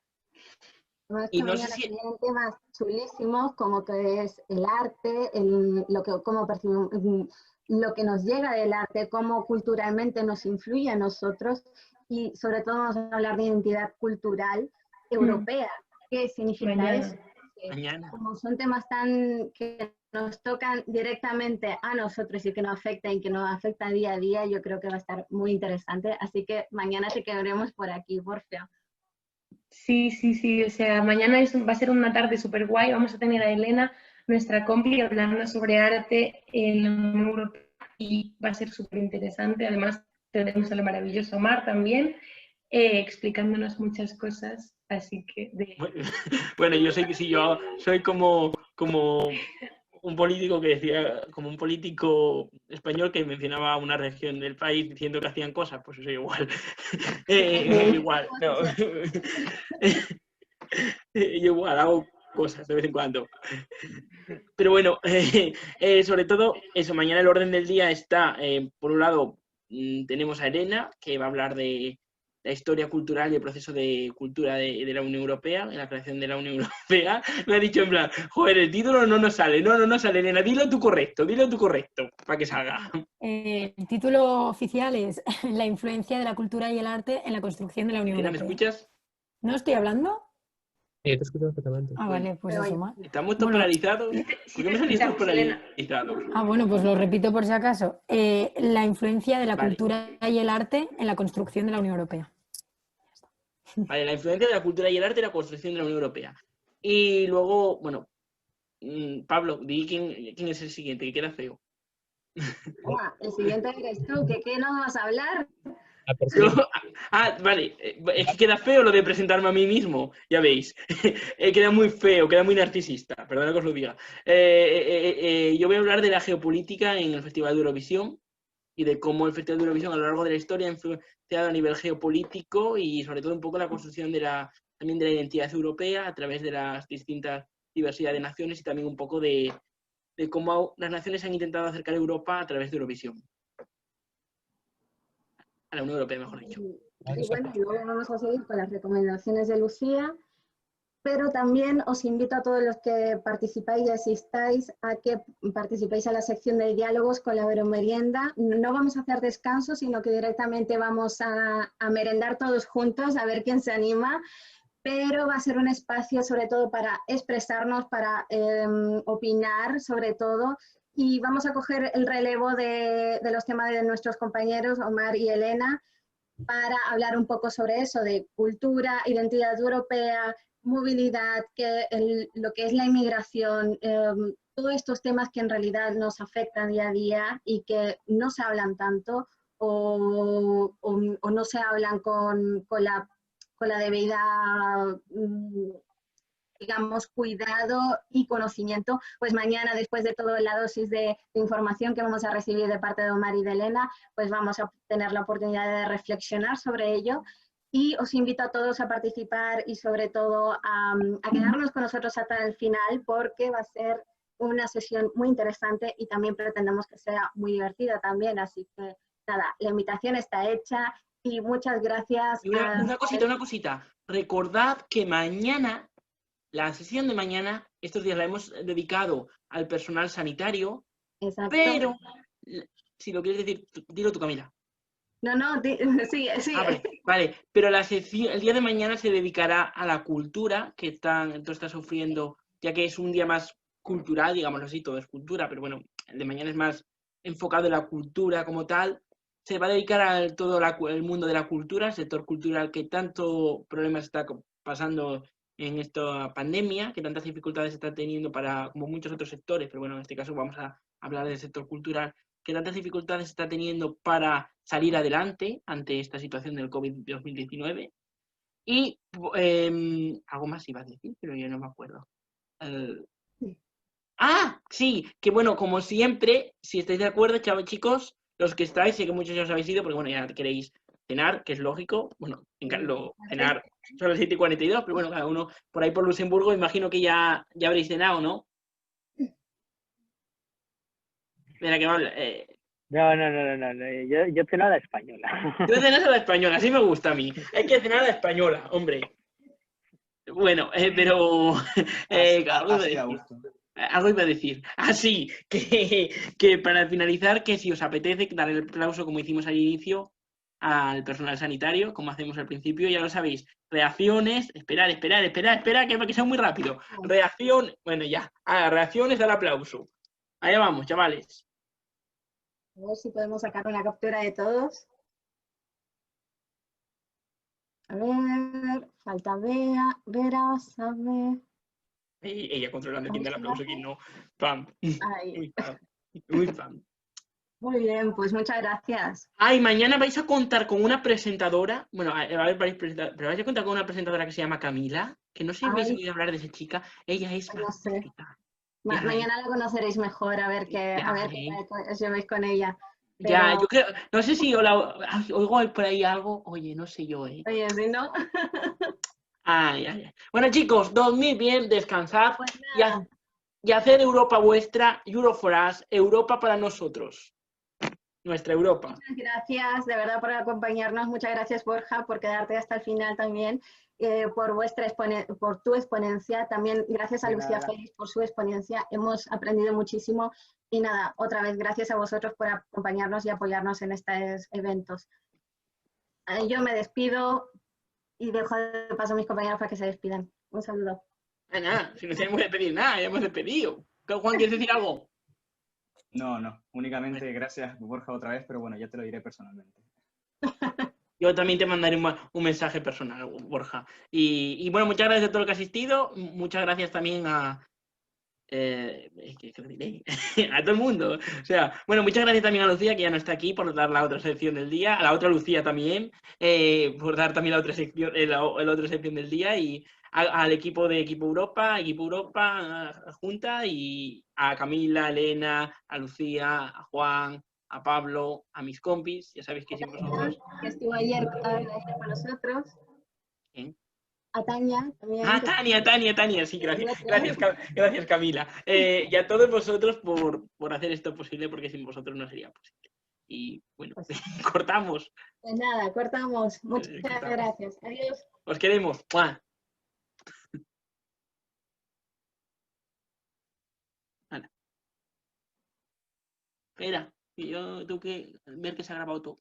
Además, Y esta no sé mañana si... tenían temas chulísimos como que es el arte, cómo percibimos, lo que nos llega del arte, cómo culturalmente nos influye a nosotros y sobre todo vamos a hablar de identidad cultural europea. ¿Qué significa Mañana. eso? Mañana. Como son temas tan que nos tocan directamente a nosotros y que nos afectan día a día, yo creo que va a estar muy interesante. Así que mañana te quedaremos por aquí, Porfia. Sí, o sea, mañana va a ser una tarde súper guay, vamos a tener a Elena, nuestra compi, hablando sobre arte en la Unión Europea y va a ser súper interesante. Además, tenemos al maravilloso Mar también, explicándonos muchas cosas, así que... Bueno, yo sé que si yo soy como un político que decía, como un político español que mencionaba una región del país diciendo que hacían cosas, pues soy igual. Igual, no. Yo igual hago cosas de vez en cuando. Pero bueno, sobre todo eso, mañana el orden del día está, por un lado, tenemos a Elena, que va a hablar de la historia cultural y el proceso de cultura de la Unión Europea, en la creación de la Unión Europea. Me ha dicho en plan, joder, el título no nos sale, no sale, Elena, dilo tú correcto, para que salga. El título oficial es La influencia de la cultura y el arte en la construcción de la Unión Elena, ¿me Europea. escuchas? ¿No estoy hablando? Sí, te escucho perfectamente. Ah, vale, pues eso más. Estamos todos polarizados. ¿Por qué me salís todos polarizados? Ah, bueno, pues lo repito por si acaso. La influencia de la cultura y el arte en la construcción de la Unión Europea. Vale, la influencia de la cultura y el arte en la construcción de la Unión Europea. Y luego, bueno, Pablo, di quién es el siguiente, que queda feo. El siguiente eres tú, ¿qué nos vas a hablar? Vale, es que queda feo lo de presentarme a mí mismo, ya veis. Queda muy feo, queda muy narcisista, perdón que os lo diga. Yo voy a hablar de la geopolítica en el Festival de Eurovisión y de cómo el Festival de Eurovisión a lo largo de la historia ha influenciado a nivel geopolítico y sobre todo un poco la construcción también de la identidad europea a través de las distintas diversidades de naciones y también un poco de cómo las naciones han intentado acercar a Europa a través de Eurovisión. A la Unión Europea, mejor dicho. Y bueno, luego vamos a seguir con las recomendaciones de Lucía, pero también os invito a todos los que participáis y asistáis a que participéis a la sección de diálogos con la Euromerienda. No vamos a hacer descanso, sino que directamente vamos a merendar todos juntos, a ver quién se anima, pero va a ser un espacio sobre todo para expresarnos, para opinar sobre todo, y vamos a coger el relevo de los temas de nuestros compañeros Omar y Elena para hablar un poco sobre eso, de cultura, identidad europea, movilidad, lo que es la inmigración, todos estos temas que en realidad nos afectan día a día y que no se hablan tanto o no se hablan con la debida, digamos, cuidado y conocimiento. Pues mañana, después de toda la dosis de información que vamos a recibir de parte de Omar y de Elena, pues vamos a tener la oportunidad de reflexionar sobre ello. Y os invito a todos a participar y sobre todo a quedarnos con nosotros hasta el final porque va a ser una sesión muy interesante y también pretendemos que sea muy divertida también. Así que nada, la invitación está hecha y muchas gracias. Y una cosita. Recordad que mañana, la sesión de mañana, estos días la hemos dedicado al personal sanitario, Exacto. pero, si lo quieres decir, dilo tú, Camila. No, sí. Vale, pero la sesión, el día de mañana se dedicará a la cultura que tú estás sufriendo, ya que es un día más cultural, digámoslo así, todo es cultura, pero bueno, el de mañana es más enfocado en la cultura como tal. Se va a dedicar a todo el mundo de la cultura, el sector cultural que tanto problemas está pasando en esta pandemia, que tantas dificultades está teniendo como muchos otros sectores, pero bueno, en este caso vamos a hablar del sector cultural, que tantas dificultades está teniendo para salir adelante ante esta situación del COVID-2019. Y algo más iba a decir, pero yo no me acuerdo. Sí, que bueno, como siempre, si estáis de acuerdo, chavos, chicos, los que estáis, sé que muchos ya os habéis ido, porque bueno, ya queréis cenar, que es lógico. Bueno, cenar son las 7:42, pero bueno, cada uno por ahí por Luxemburgo, imagino que ya habréis cenado, ¿no? Mira que habla. No. Yo ceno a la española. Yo ceno a la española, así me gusta a mí. Hay que cenar a la española, hombre. Bueno, pero... algo iba a decir. Sí, que para finalizar, que si os apetece dar el aplauso como hicimos al inicio al personal sanitario, como hacemos al principio, ya lo sabéis. Reacciones, espera, que sea muy rápido. Bueno, ya. Reacciones al aplauso. Allá vamos, chavales. A ver si podemos sacar una captura de todos. A ver, falta Vera, Sabe. Ella controlando quién da el aplauso y quién no. Pam. Ahí. Muy fan. Muy bien, pues muchas gracias. Y mañana vais a contar con una presentadora. Bueno, va a haber varias presentadoras, pero vais a contar con una presentadora que se llama Camila, que no sé si habéis oído hablar de esa chica. Ella es no sé. Ya, mañana la conoceréis mejor, a ver qué os llevéis con ella. Pero... Ya, yo creo, no sé si oigo por ahí algo, oye, no sé yo, Oye, si no. Bueno, chicos, dormid bien, descansad Pues y hacer Europa vuestra, Europe for us, Europa para nosotros. Nuestra Europa. Muchas gracias, de verdad, por acompañarnos. Muchas gracias, Borja, por quedarte hasta el final también, por tu exponencia. También gracias a Lucía Félix por su exponencia. Hemos aprendido muchísimo. Y nada, otra vez, gracias a vosotros por acompañarnos y apoyarnos en estos eventos. Yo me despido y dejo de paso a mis compañeros para que se despidan. Un saludo. Nada, si no tenemos que pedir nada, ya hemos despedido. Juan, ¿quieres decir algo? No, únicamente gracias, Borja, otra vez, pero bueno, ya te lo diré personalmente. Yo también te mandaré un mensaje personal, Borja. Y bueno, muchas gracias a todo lo que ha asistido. Muchas gracias también a todo el mundo. O sea, bueno, muchas gracias también a Lucía, que ya no está aquí, por dar la otra sección del día. A la otra Lucía también, por dar también la otra sección, la otra sección del día. Y al equipo de Equipo Europa, Junta, y a Camila, a Elena, a Lucía, a Juan, a Pablo, a mis compis, ya sabéis que sin vosotros. Que estuvo ayer con nosotros. ¿Quién? A Tania también. Tania, sí, gracias Camila. Y a todos vosotros por hacer esto posible, porque sin vosotros no sería posible. Y bueno, pues, cortamos. Pues nada, cortamos. Muchas gracias. Adiós. Os queremos. ¡Mua! Espera, yo tengo que ver que se ha grabado todo.